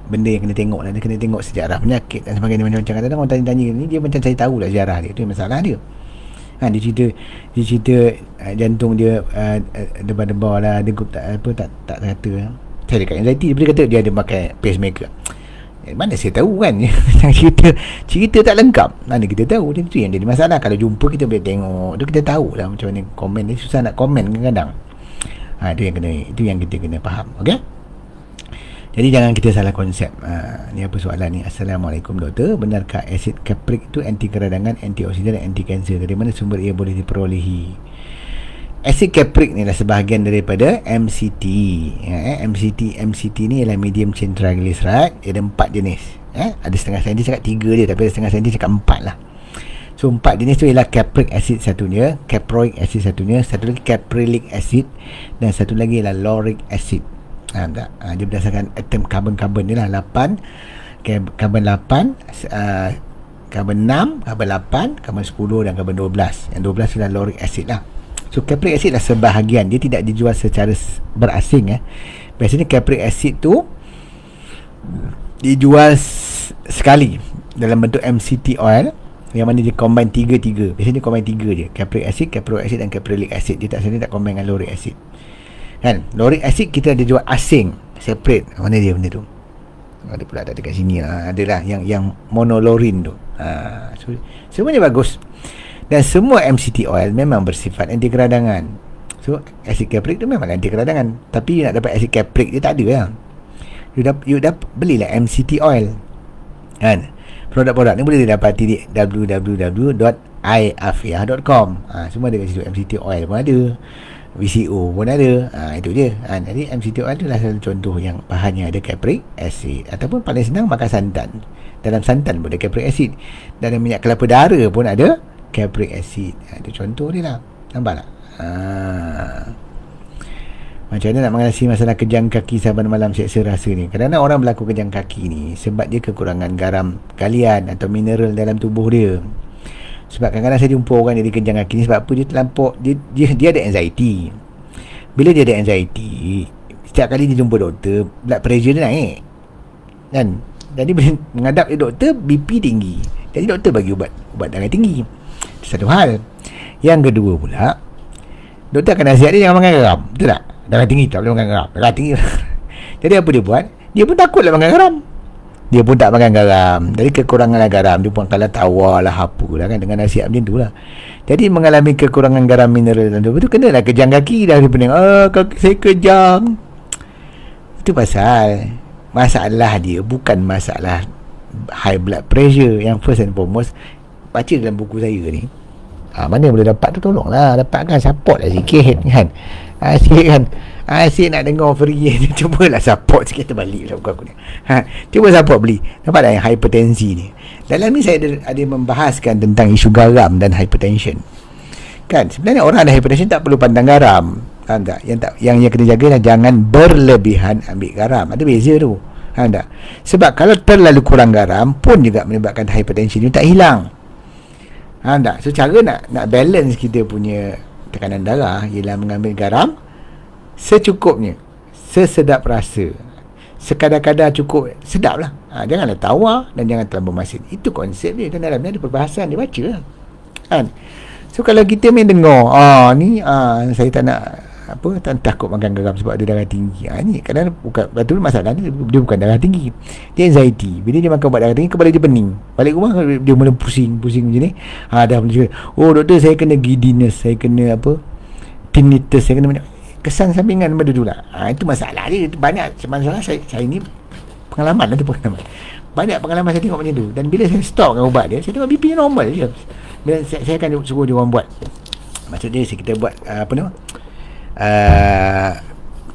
benda yang kena tengok lah. Dia kena tengok sejarah penyakit dan sebagainya. Macam kadang-kadang orang tanya-tanya ni, dia macam saya tahu lah sejarah dia. Tu masalah dia. Dia cerita jantung dia debar-debar lah, degup tak kata. Saya dekat anxiety, dia kata dia ada pakai pacemaker. Mana saya tahu kan. cerita tak lengkap, mana kita tahu. Itu yang jadi masalah. Kalau jumpa kita boleh tengok tu, kita tahu lah macam mana komen dia. Susah nak komen kadang-kadang. Itu yang kita kena faham. Okey, jadi jangan kita salah konsep. Ni apa soalan ni? Assalamualaikum doktor, benarkah asid capryc itu anti keradangan, antioksidan dan anti kanser? Dari mana sumber ia boleh diperolehi? Asid capryc ni adalah sebahagian daripada MCT. MCT ni ialah medium chain triglyceride. Dia ada 4 jenis. Ada setengah saintis cakap 3 dia, tapi ada setengah saintis cakap 4 lah. So 4 jenis tu ialah capric acid satunya, caproic acid satunya, satu lagi caprylic acid, dan satu lagi ialah lauric acid. Tak? Dia berdasarkan atom karbon-karbon ni lah. 8 karbon 8, karbon 6, karbon 8, karbon 10 dan karbon 12. Yang 12 adalah lauric acid lah. So capric acid lah sebahagian, dia tidak dijual secara berasing. Biasanya capric acid tu dijual sekali dalam bentuk MCT oil, yang mana dia combine 3. Biasanya dia combine 3 je, capric acid, caproic acid dan caprylic acid. Dia tak combine dengan lauric acid kan. Lauric acid kita ada jual asing, separate. Mana dia benda tu? Ada pula tak dekat sini lah. Adalah yang monolaurin tu. So, semuanya bagus. Dan semua MCT oil memang bersifat anti keradangan. So asid capric tu memang anti keradangan. Tapi nak dapat asid capric dia tak ada lah. You belilah MCT oil kan. Produk-produk ni boleh didapati di www.iafia.com. Semua ada kat situ. MCT oil pun ada, VCO pun ada. Itu je. Jadi MCT oil tu lah salah contoh yang bahannya ada capric acid. Ataupun paling senang makan santan. Dalam santan pun ada capric acid. Dalam minyak kelapa dara pun ada capric acid. Itu contoh dia lah. Nampak tak? Macam mana nak mengatasi masalah kejang kaki saban malam seksa rasa ni? Kadang-kadang orang berlaku kejang kaki ni sebab dia kekurangan garam kalian atau mineral dalam tubuh dia. Sebab kadang-kadang saya jumpa orang jadi kejang kaki ni sebab apa? Dia terlampau, dia ada anxiety. Bila dia ada anxiety, setiap kali dia jumpa doktor, blood pressure dia naik kan? Jadi bila menghadap dia doktor, BP tinggi. Jadi doktor bagi ubat darah tinggi. Satu hal. Yang kedua pula, doktor akan nasihat dia jangan makan garam. Betul tak? Darah tinggi tak boleh makan garam. Darah tinggi. Jadi apa dia buat? Dia pun takutlah makan garam. Dia pun tak makan garam. Jadi kekurangan garam, dia pun kalah tawar lah, apa lah kan, dengan nasihat macam tu lah. Jadi mengalami kekurangan garam mineral dalam tubuh tu, kenalah kejang kaki dah. Dia pening, kaki saya kejang. Itu pasal masalah dia bukan masalah high blood pressure. Yang first and foremost, baca dalam buku saya ni, mana boleh dapat tu tolonglah dapatkan, support lah sikit kan. Asyik kan, asyik nak dengar free ni, cubalah support sikit. Terbalik lah buku aku ni. Cuba support beli. Nampak tak yang hipertensi ni? Dalam ni saya ada membahaskan tentang isu garam dan hypertension kan. Sebenarnya orang ada hypertension tak perlu pandang garam kan, tak? Yang kena jaga lah jangan berlebihan ambil garam. Ada beza tu kan, tak? Sebab kalau terlalu kurang garam pun juga menyebabkan hypertension ni tak hilang. Tak? So cara nak balance kita punya tekanan darah ialah mengambil garam secukupnya, sesedap rasa, sekadar-kadar cukup, sedap lah. Janganlah tawar dan jangan terlalu masin. Itu konsep dia. Dan dalam ni ada perbahasan, dia baca lah kan. So kalau kita main dengar saya tak nak tak takut makan garam sebab dia darah tinggi. Ni kadang bukan betul masalah dia bukan darah tinggi, dia anxiety. Bila dia makan ubat darah tinggi, kepala dia pening, balik rumah dia mula pusing macam ni. Dah boleh cakap, doktor saya kena giddiness, saya kena tinnitus, saya kena kesan sampingan benda tu lah. Itu masalah dia. Itu banyak masalah saya ni pengalaman banyak pengalaman saya tengok macam tu. Dan bila saya stop dengan ubat dia, saya tengok BP nya normal je. Bila saya akan suruh dia orang buat, maksud dia kita buat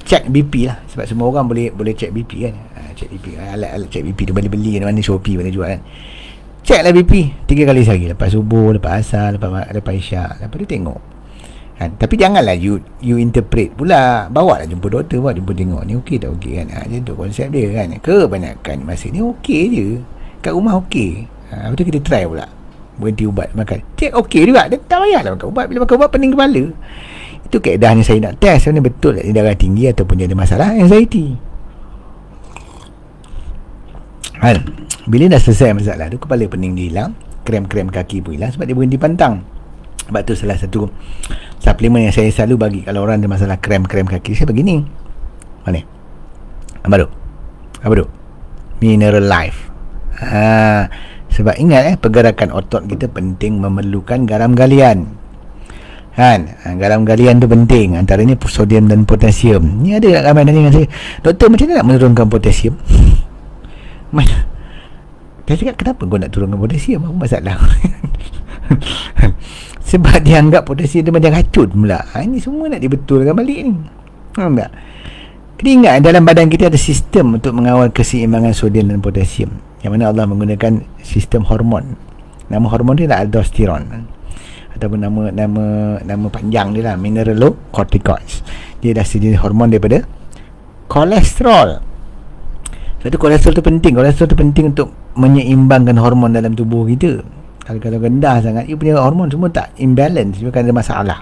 check BP lah, sebab semua orang boleh check BP kan. Check BP, alat check BP tu beli mana Shopee mana jual kan. Check lah BP 3 kali sehari, lepas subuh, lepas asar, lepas isyak, lepas tu tengok kan. Tapi janganlah you interpret pula, bawa lah jumpa doktor, bawa jumpa tengok ni okey tak okey kan. Macam tu konsep dia kan. Kebanyakan masa ni okey je, kat rumah okey. Lepas tu kita try pula berhenti ubat makan, check okey juga, dia tak payahlah makan ubat. Bila makan ubat pening kepala. Itu kaedahnya saya nak test sebenarnya betul tak darah tinggi ataupun dia ada masalah anxiety kan. Bila dah selesai masalah tu, kepala pening dia hilang, krem-krem kaki pun hilang sebab dia berhenti pantang. Sebab tu salah satu suplemen yang saya selalu bagi kalau orang ada masalah krem-krem kaki, saya bagi ni. Mana? Apa tu? Mineral Life. Sebab ingat pergerakan otot kita penting memerlukan garam galian kan. Garam galian tu penting, antaranya sodium dan potasium. Ni ada ramai tanya dengan saya, doktor macam mana nak menurunkan potasium? Saya cakap, kenapa kau nak turunkan potasium? Apa masalah? Sebab dia anggap potasium dia macam racun pula. Ini semua nak dibetulkan balik ni. Faham tak? Jadi ingat, dalam badan kita ada sistem untuk mengawal keseimbangan sodium dan potasium, yang mana Allah menggunakan sistem hormon. Nama hormon dia adalah aldosteron, ataupun nama panjang dia lah mineralocorticoids. Dia dah sejenis hormon daripada kolesterol. Sebab tu kolesterol tu penting. Kolesterol tu penting untuk menyeimbangkan hormon dalam tubuh kita. Kalau rendah sangat, you punya hormon semua tak imbalance, you akan ada masalah.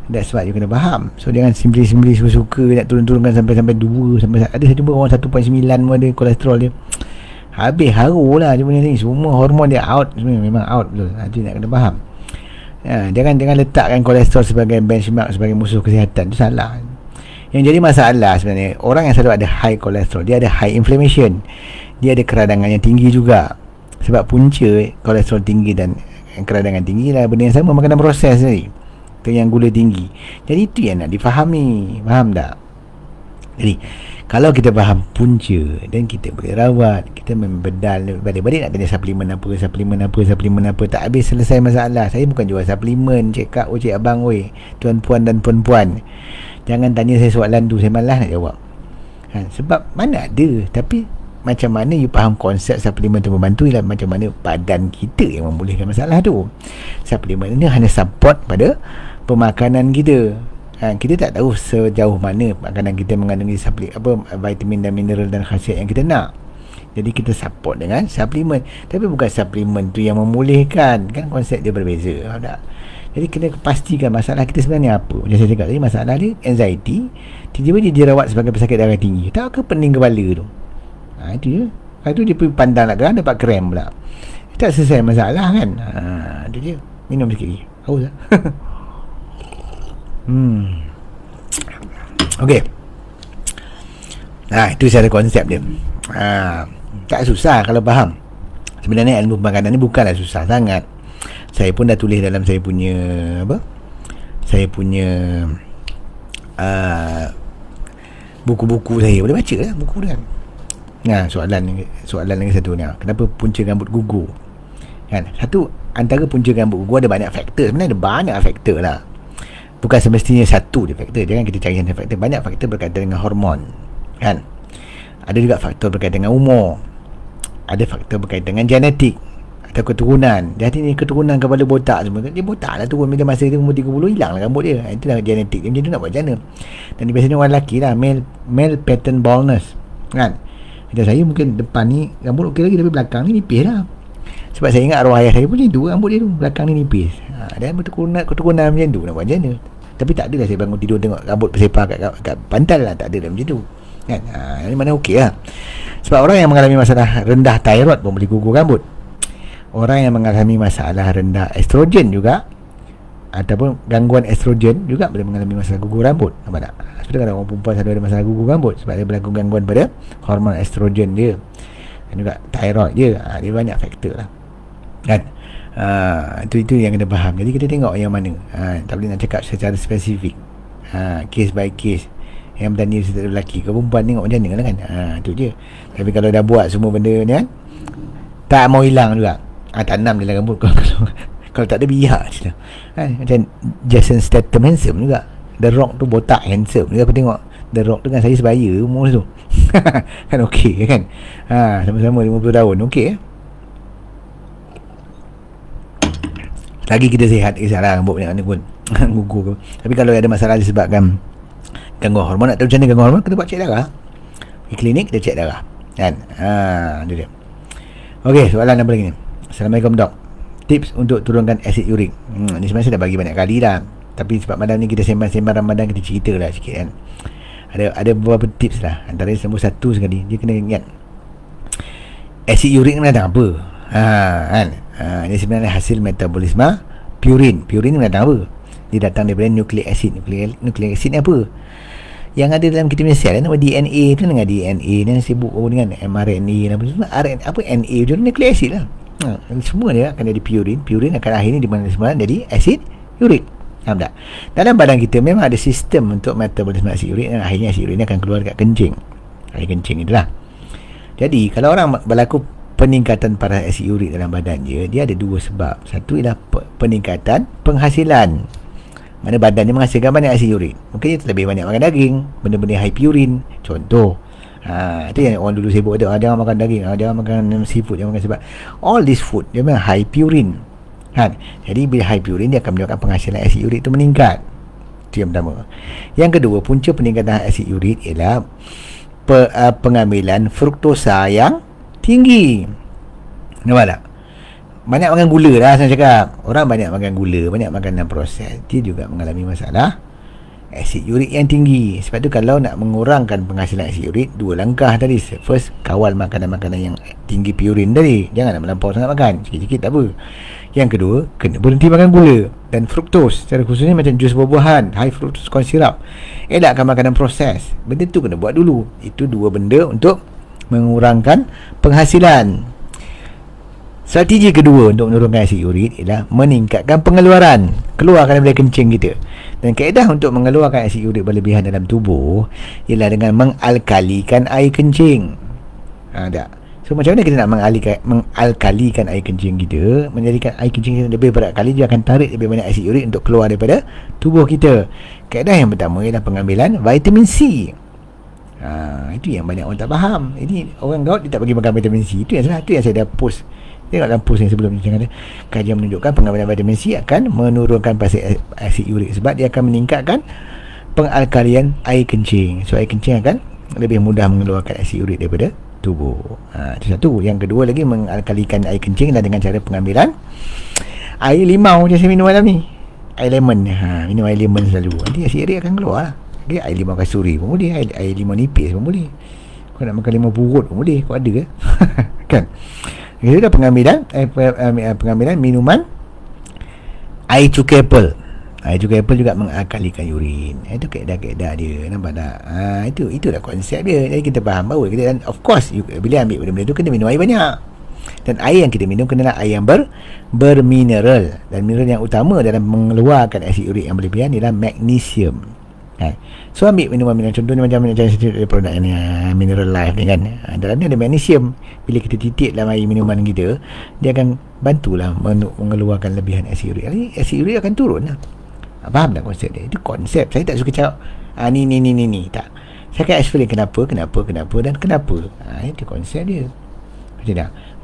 That's why you kena faham. So jangan simply suka nak turunkan sampai 2, sampai ada saya jumpa orang 1.9 pun ada kolesterol dia. Habis haru lah dia punya ni. Semua hormon dia out, memang out betul. Itu nak kena faham. Jangan letakkan kolesterol sebagai benchmark, sebagai musuh kesihatan. Itu salah. Yang jadi masalah sebenarnya, orang yang selalu ada high kolesterol, dia ada high inflammation, dia ada keradangan yang tinggi juga. Sebab punca kolesterol tinggi dan keradangan tinggi lah benda yang sama, makanan proses tadi, yang gula tinggi. Jadi itu yang nak difahami. Faham tak? Jadi kalau kita faham punca dan kita boleh rawat, kita membedal balik-balik nak tanya suplemen apa, tak habis selesai masalah. Saya bukan jual suplemen, cik abang, tuan-puan dan puan-puan. Jangan tanya saya soalan tu, saya malas nak jawab sebab mana ada. Tapi macam mana you faham konsep suplemen tu membantu, ialah macam mana badan kita yang membolehkan masalah tu. Suplemen ni hanya support pada pemakanan kita. Kita tak tahu sejauh mana makanan kita mengandungi vitamin dan mineral dan khasiat yang kita nak. Jadi kita support dengan suplemen, tapi bukan suplemen tu yang memulihkan. Kan konsep dia berbeza. Faham tak? Jadi kena pastikan masalah kita sebenarnya apa. Macam saya cakap tadi, masalah dia anxiety, tiba-tiba dia dirawat sebagai pesakit darah tinggi, tak ke pening kepala tu. Itu je. Lepas tu dia pergi pandang nak gerak, dapat krem pula. Tak selesai masalah kan. Itu je. Minum sikit lagi, haus lah. Okey. Itu cara konsep dia. Tak susah kalau faham. Sebenarnya ilmu pemakanan ni bukanlah susah sangat. Saya pun dah tulis dalam saya punya buku-buku saya. Boleh baca lah buku tu kan. Soalan lagi satu ni, kenapa punca rambut gugur kan? Satu, antara punca rambut gugur ada banyak faktor. Sebenarnya ada banyak faktor lah, bukan semestinya satu dia faktor. Jangan kita cari satu faktor. Banyak faktor berkaitan dengan hormon kan. Ada juga faktor berkaitan dengan umur, ada faktor berkaitan dengan genetik atau keturunan. Jadi ni keturunan kepala botak semua, dia botak lah turun bila masa dia umur 30, hilang lah rambut dia. Itulah genetik dia. Macam tu nak buat macam mana. Dan biasanya orang lelaki lah, male pattern baldness kan. Macam saya mungkin depan ni rambut okey lagi, tapi belakang ni nipis lah. Sebab saya ingat arwah ayah saya pun macam tu, rambut dia tu belakang ni nipis. Dan keturunan macam tu nak buat macam mana. Tapi tak adalah saya bangun tidur tengok rambut bersepah kat pantal lah, tak ada macam tu kan. Ini mana okey lah. Sebab orang yang mengalami masalah rendah thyroid pun boleh gugur rambut. Orang yang mengalami masalah rendah estrogen juga, ataupun gangguan estrogen juga boleh mengalami masalah gugur rambut. Nampak tak? Sebenarnya orang perempuan selalu ada masalah gugur rambut sebab dia berlaku gangguan pada hormon estrogen dia dan juga thyroid dia. Dia banyak faktor lah kan. Itu yang kena faham. Jadi kita tengok yang mana. Tak boleh nak cakap secara spesifik, case by case. Yang bertanya setiap lelaki ke perempuan, tengok macam mana lah kan. Itu je. Tapi kalau dah buat semua benda ni kan, tak mau hilang juga, tanam je lah rambut. Kalau tak ada biar je lah kan. Macam Jason Statham handsome juga The Rock tu botak handsome. Dia aku tengok The Rock dengan saya sebaya umur tu. Kan okey kan. Sama-sama 50 tahun. Okey lagi kita sihat, kisahlah rambut banyak pun gugur ke. Tapi kalau ada masalah disebabkan gangguan hormon, nak tahu macam mana gangguan hormon, kita buat cek darah. Pergi klinik, kita cek darah kan. Itu dia. Okey, soalan apa lagi ni? Assalamualaikum dok, tips untuk turunkan asid urik. Ni sebenarnya saya dah bagi banyak kali dah, tapi sebab malam ni kita sembang-sembang Ramadan, kita cerita lah sikit kan. Ada beberapa tips lah. Antara nombor satu sekali, dia kena ingat asid urik ni datang apa. Kan. Ini sebenarnya hasil metabolisme purin. Purin ni datang apa? Dia datang daripada nucleic acid. Nucleic acid ni apa? Yang ada dalam kita punya sel, nama DNA tu, dengan DNA ni sibuk dengan mRNA apa NA tu, nucleic acid lah. Semua dia akan jadi purin. Purin akan akhirnya di mana semua jadi asid urik. Faham tak? Dalam badan kita memang ada sistem untuk metabolisme asid urik, dan akhirnya asid urik ni akan keluar dekat kencing. Air kencing itulah. Jadi kalau orang berlaku peningkatan paras asid urik dalam badan dia ada dua sebab. Satu ialah peningkatan penghasilan. Mana badannya menghasilkan banyak asid urik. Mungkin dia lebih banyak makan daging, benda-benda high purin. Contoh. Itu yang orang dulu sibuk ada. Jangan makan daging, jangan makan seafood, jangan makan sebab all this food dia memang high purin. Kan? Jadi bila high purin, dia akan menyebabkan penghasilan asid urik itu meningkat. Itu yang pertama. Yang kedua, punca peningkatan asid urik ialah pengambilan fruktosa yang tinggi. Nampak tak? Banyak makan gula lah saya cakap. Orang banyak makan gula, banyak makanan proses, dia juga mengalami masalah asid urik yang tinggi. Sebab tu kalau nak mengurangkan penghasilan asid urik, dua langkah tadi. First, kawal makanan-makanan yang tinggi purin tadi. Jangan nak melampau sangat makan, sikit-sikit tak apa. Yang kedua, kena berhenti makan gula dan fruktos, secara khususnya macam jus buah-buahan, high fructose corn syrup. Elakkan makanan proses. Benda tu kena buat dulu. Itu dua benda untuk mengurangkan penghasilan. Strategi kedua untuk menurunkan asid urik ialah meningkatkan pengeluaran. Keluarkan daripada kencing kita. Dan kaedah untuk mengeluarkan asid urik berlebihan dalam tubuh ialah dengan mengalkalikan air kencing. Tak? So macam mana kita nak mengalkalikan air kencing kita, menjadikan air kencing kita lebih berat-kali, dia akan tarik lebih banyak asid urik untuk keluar daripada tubuh kita. Kaedah yang pertama ialah pengambilan vitamin C. Itu yang banyak orang tak faham. Ini orang gout dia tak bagi makan vitamin C. Itu yang saya dah post. Tengok dalam post yang sebelum ni, ada kajian menunjukkan pengambilan vitamin C akan menurunkan pasal asid urik, sebab dia akan meningkatkan pengalkalian air kencing. So air kencing akan lebih mudah mengeluarkan asid urik daripada tubuh. Itu satu. Yang kedua lagi, mengalkalikan air kencing adalah dengan cara pengambilan air limau. Macam saya minum malam ni, air lemon. Minum air lemon selalu, nanti asid urik akan keluar. Okay, air limau kasuri pun boleh, air limau nipis pun boleh. Kau nak makan limau purut pun boleh, kau ada ke? Kan? Itu dah pengambilan minuman air cukai apple. Air cukai apple juga mengalkalikan urin. Itu kaedah-kaedah dia. Nampak tak? Itulah konsep dia. Jadi kita faham bahawa kita, dan of course bila ambil benda-benda tu kena minum air banyak. Dan air yang kita minum kenalah air yang bermineral. Dan mineral yang utama dalam mengeluarkan asid urik yang berlebihan ialah magnesium. So ambil minuman-minuman, contohnya macam produk ni, Mineral Life ni kan, dalam ni ada magnesium. Bila kita titik dalam air minuman kita, dia akan bantulah mengeluarkan lebihan asid urik. Asid urik akan turun lah. Faham tak konsep dia? Itu konsep. Saya tak suka cakap ni tak. Saya akan explain kenapa dan kenapa. Itu konsep dia.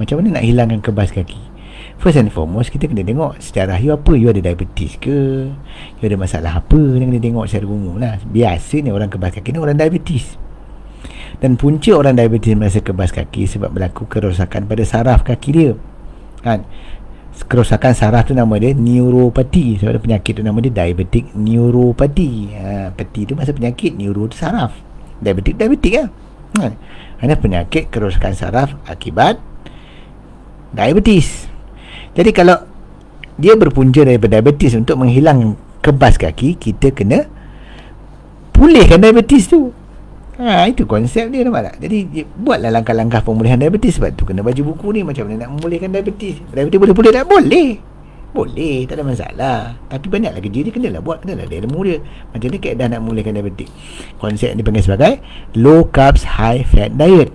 Macam mana nak hilangkan kebas kaki? First and foremost, kita kena tengok sejarah you apa. You ada diabetes ke? You ada masalah apa? Dia kena tengok secara umum lah. Biasa ni orang kebas kaki ni orang diabetes. Dan punca orang diabetes merasa kebas kaki sebab berlaku kerosakan pada saraf kaki dia. Kan? Kerosakan saraf tu nama dia neuropati. Sebab penyakit tu nama dia diabetic neuropati. Pati tu masa penyakit, neuro tu saraf. Diabetic lah. Ada penyakit kerosakan saraf akibat diabetes. Jadi kalau dia berpunca daripada diabetes, untuk menghilangkan kebas kaki, kita kena pulihkan diabetes tu. Itu konsep dia, nampak tak? Jadi buatlah langkah-langkah pemulihan diabetes. Sebab tu kena baca buku ni, macam mana nak memulihkan diabetes. Diabetes boleh pulih tak? Boleh, tak ada masalah. Tapi banyaklah kerja dia, kenalah buat, kenalah ada ilmu dia. Macam ni kaedah nak memulihkan diabetes. Konsep yang dipanggil sebagai low carbs high fat diet.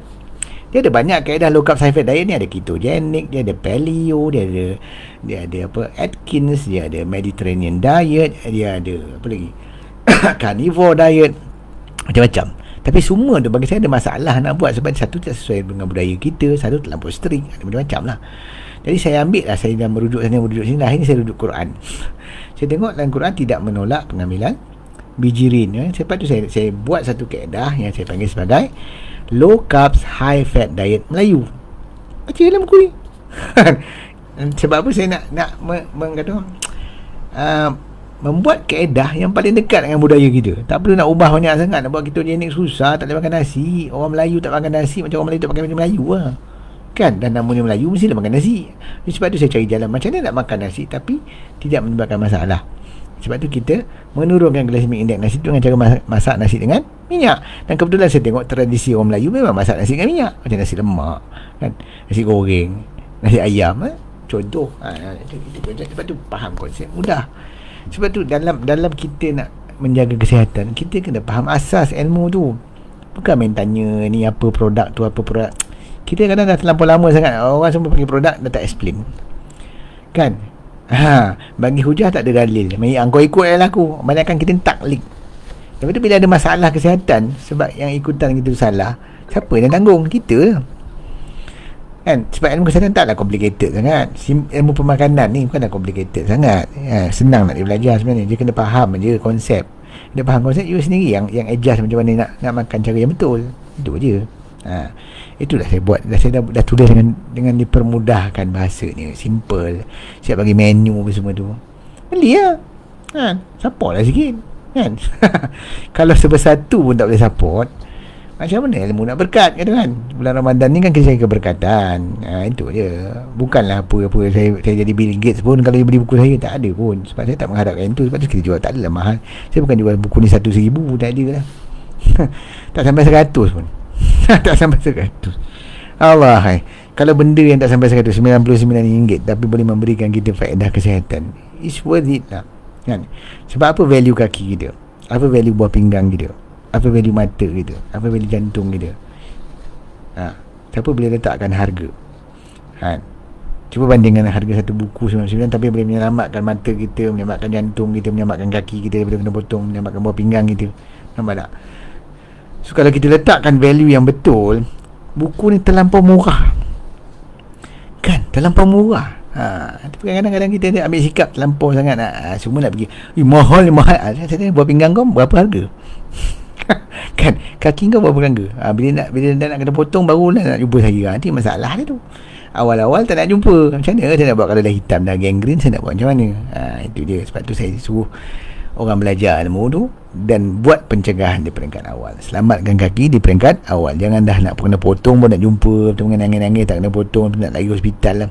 Dia ada banyak kaedah low carb high fat diet ni. Ada ketogenic, dia ada paleo, dia ada Atkins, dia ada Mediterranean diet, dia ada apa lagi carnivore diet, macam-macam. Tapi semua tu bagi saya ada masalah nak buat, sebab satu tak sesuai dengan budaya kita, satu terlampau strict, ada macam-macam lah. Jadi saya ambil lah, saya dah merujuk sana, merujuk sini, akhirnya saya rujuk Quran. Saya tengok dalam Quran tidak menolak pengambilan biji rin. Sebab tu saya buat satu kaedah yang saya panggil sebagai low carbs high fat diet Melayu. Baca dalam buku ni. Sebab apa saya nak membuat kaedah yang paling dekat dengan budaya kita. Tak perlu nak ubah banyak sangat. Nak buat ketogenik susah, tak boleh makan nasi. Orang Melayu tak makan nasi macam orang Melayu tak makan macam Melayu lah. Kan? Dan namanya Melayu mestilah makan nasi. Sebab tu saya cari jalan macam mana nak makan nasi tapi tidak menyebabkan masalah. Sebab tu kita menurunkan glycemic index nasi tu dengan cara masak nasi dengan minyak. Dan kebetulan saya tengok tradisi orang Melayu memang masak nasi dengan minyak. Macam nasi lemak, kan? Nasi goreng, nasi ayam, contoh. Sebab tu faham konsep mudah. Sebab tu dalam kita nak menjaga kesihatan, kita kena faham asas ilmu tu. Bukan main tanya ni apa produk tu, apa produk. Kita kadang dah terlampau lama sangat, orang semua panggil produk dah tak explain, kan? Bagi hujah tak ada dalil. Kau ikut lah aku. Banyakkan kita taklid. Lepas tu bila ada masalah kesihatan, sebab yang ikutan kita salah, siapa yang tanggung? Kita, kan? Sebab ilmu kesihatan taklah complicated sangat. Ilmu pemakanan ni bukanlah complicated sangat. Senang nak belajar sebenarnya. Dia kena faham je konsep. Dia faham konsep, you sendiri yang adjust macam mana nak makan cara yang betul. Itu je. Itulah saya buat. Saya dah tulis dengan dipermudahkan bahasanya, simple. Siap bagi menu apa semua tu. Beli lah, kan? Support lah sikit, kan? Kalau sebesar tu pun tak boleh support, macam mana ilmu nak berkat, kata kan? Bulan Ramadan ni kan kita cari keberkatan. Itu je. Bukanlah apa-apa saya jadi Bill Gates pun. Kalau dia beli buku saya, tak ada pun. Sebab saya tak mengharapkan itu. Sebab tu kita jual, tak adalah mahal. Saya bukan jual buku ni 1,000, tak ada lah. Tak sampai 100 pun. Tak sampai 100. Allah, kalau benda yang tak sampai 100, RM99 tapi boleh memberikan kita faedah kesihatan, it's worth it lah, kan? Sebab apa value kaki kita, apa value buah pinggang kita, apa value mata kita, apa value jantung kita. Siapa boleh letakkan harga, kan? Cuba bandingkan harga satu buku RM99 tapi boleh menyelamatkan mata kita, menyelamatkan jantung kita, menyelamatkan kaki kita daripada kena potong, menyelamatkan buah pinggang kita. Nampak tak? So kalau kita letakkan value yang betul, buku ni terlampau murah, kan? Terlampau murah. Tapi kadang-kadang kita ambil sikap terlampau sangat, semua nak pergi mahal. Saya tanya, buah pinggang kau berapa harga? Kan? Kaki kau berapa harga? Bila nak kena potong barulah nak jumpa saya. Nanti masalah dia tu. Awal-awal tak nak jumpa. Macam mana saya nak buat kalau dah hitam, dah gangrene, saya nak buat macam mana? Itu dia. Sebab tu saya suruh orang belajar ilmu tu dan buat pencegahan di peringkat awal. Selamatkan kaki di peringkat awal. Jangan dah nak kena potong pun nak jumpa, dengan nangis-nangis tak kena potong, nak lagi hospital lah.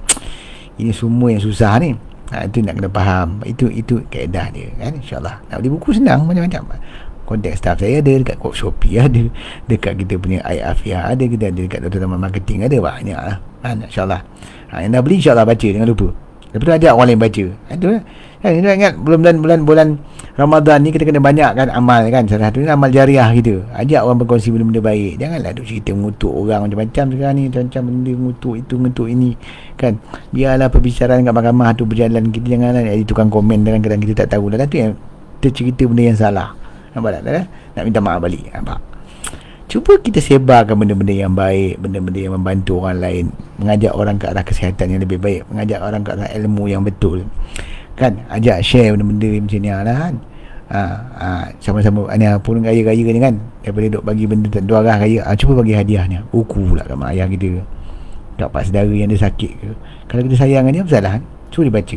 Ini semua yang susah ni. Itu nak kena faham. Itu kaedah dia, kan? InsyaAllah nak beli buku senang, macam-macam. Kontak staff saya ada, dekat Shopee ada, dekat kita punya iAfia ada, kita ada dekat Dr. Taman Marketing ada, banyak lah, kan? InsyaAllah. Yang dah beli InsyaAllah baca, jangan lupa. Lepas tu ajak orang lain baca. Itu lah. Kita ingat bulan Ramadan ni kita kena banyak kan amal, kan? Salah satu ni amal jariah kita. Ajak orang berkongsi benda-benda baik. Janganlah duk cerita mengutuk orang macam-macam sekarang ni, macam benda mengutuk itu, mengutuk ini, kan? Biarlah perbicaraan kat mahkamah tu berjalan. Kita janganlah jadi tukang komen kadang-kadang kita tak tahu. Dah tu yang kita cerita benda yang salah. Nampak tak? Nak minta maaf balik. Nampak? Cuba kita sebarkan benda-benda yang baik, benda-benda yang membantu orang lain, mengajak orang ke arah kesihatan yang lebih baik, mengajak orang ke arah ilmu yang betul, kan? Ajak share benda-benda macam ni lah, kan? Sama-sama ni pun raya-raya ni, kan? Daripada duk bagi benda tak dua arah raya, cuba bagi hadiahnya buku pula kat mak ayah kita, kat pak saudara yang dia sakit ke. Kalau kita sayang dia, apa salah, kan? Cuba dia baca,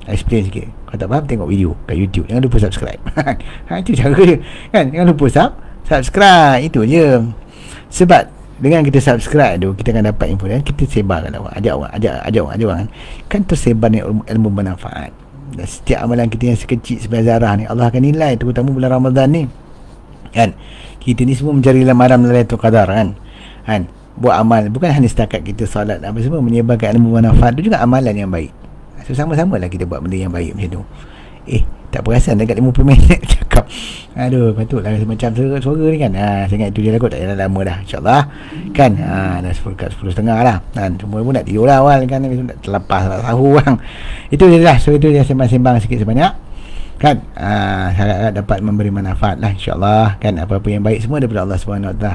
explain sikit. Kalau tak faham, tengok video kat YouTube. Jangan lupa subscribe. Itu cara dia, kan? Jangan lupa subscribe. Itu je. Sebab dengan kita subscribe tu, kita akan dapat info dan kita sebarkan orang. Ajak orang. Kan tersebar ni ilmu bermanfaat. Dan setiap amalan kita yang sekecil sebelah zarah ni, Allah akan nilai, terutama bulan Ramadan ni, kan? Kita ni semua mencari malam Lailatul Qadar, kan? Buat amal, bukan hanya setakat kita salat apa semua, menyebarkan ilmu bermanfaat tu juga amalan yang baik. So sama-sama lah kita buat benda yang baik macam tu. Tak perasan dekat 50 minit cakap. Aduh, patutlah macam suara ni, kan? Saya ingat itu je lah kot. Tak payah lama dah, InsyaAllah, kan? Dah 10.30 lah, kan? Semua pun nak tidur lah awal, kan? Nak terlepas lah sahur, bang. Itu je lah. So itu je sembang-sembang sikit sebanyak. kan, harap dapat memberi manfaat lah, insyaAllah kan. Apa-apa yang baik semua daripada Allah SWT,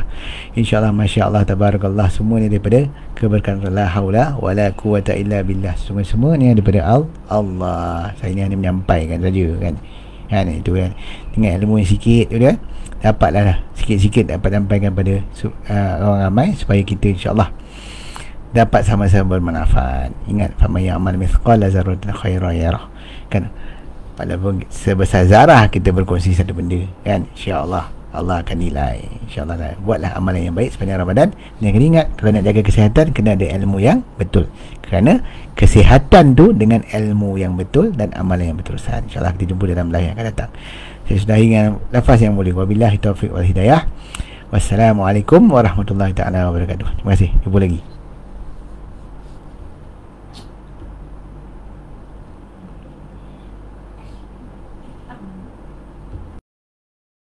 insyaAllah, Masya Allah, Tabarakallah, semua ni daripada keberkahan, la haula wa la quwata illa billah, semua ni daripada Allah. Saya ni hanya menyampaikan saja kan, kan itu kan, dengan ilmu yang sikit tu kan, dapatlah lah sikit-sikit dapat sampaikan pada orang ramai, supaya kita insyaAllah dapat sama-sama bermanfaat. Ingat, faman ya'mal mithqala dzarratin khairan yarah, kan, walaupun sebesar zarah kita berkongsi satu benda kan, insya-Allah Allah akan nilai, insya-Allah lah. Buatlah amalan yang baik sepanjang Ramadan. Dan kena ingat, kalau nak jaga kesihatan kena ada ilmu yang betul, kerana kesihatan tu dengan ilmu yang betul dan amalan yang betul. Insya-Allah kita jumpa dalam live yang akan datang. Saya sudah dengan lafaz yang boleh. Wabillahi taufiq wal hidayah. Wassalamualaikum warahmatullahi taala wabarakatuh. Terima kasih. Jumpa lagi.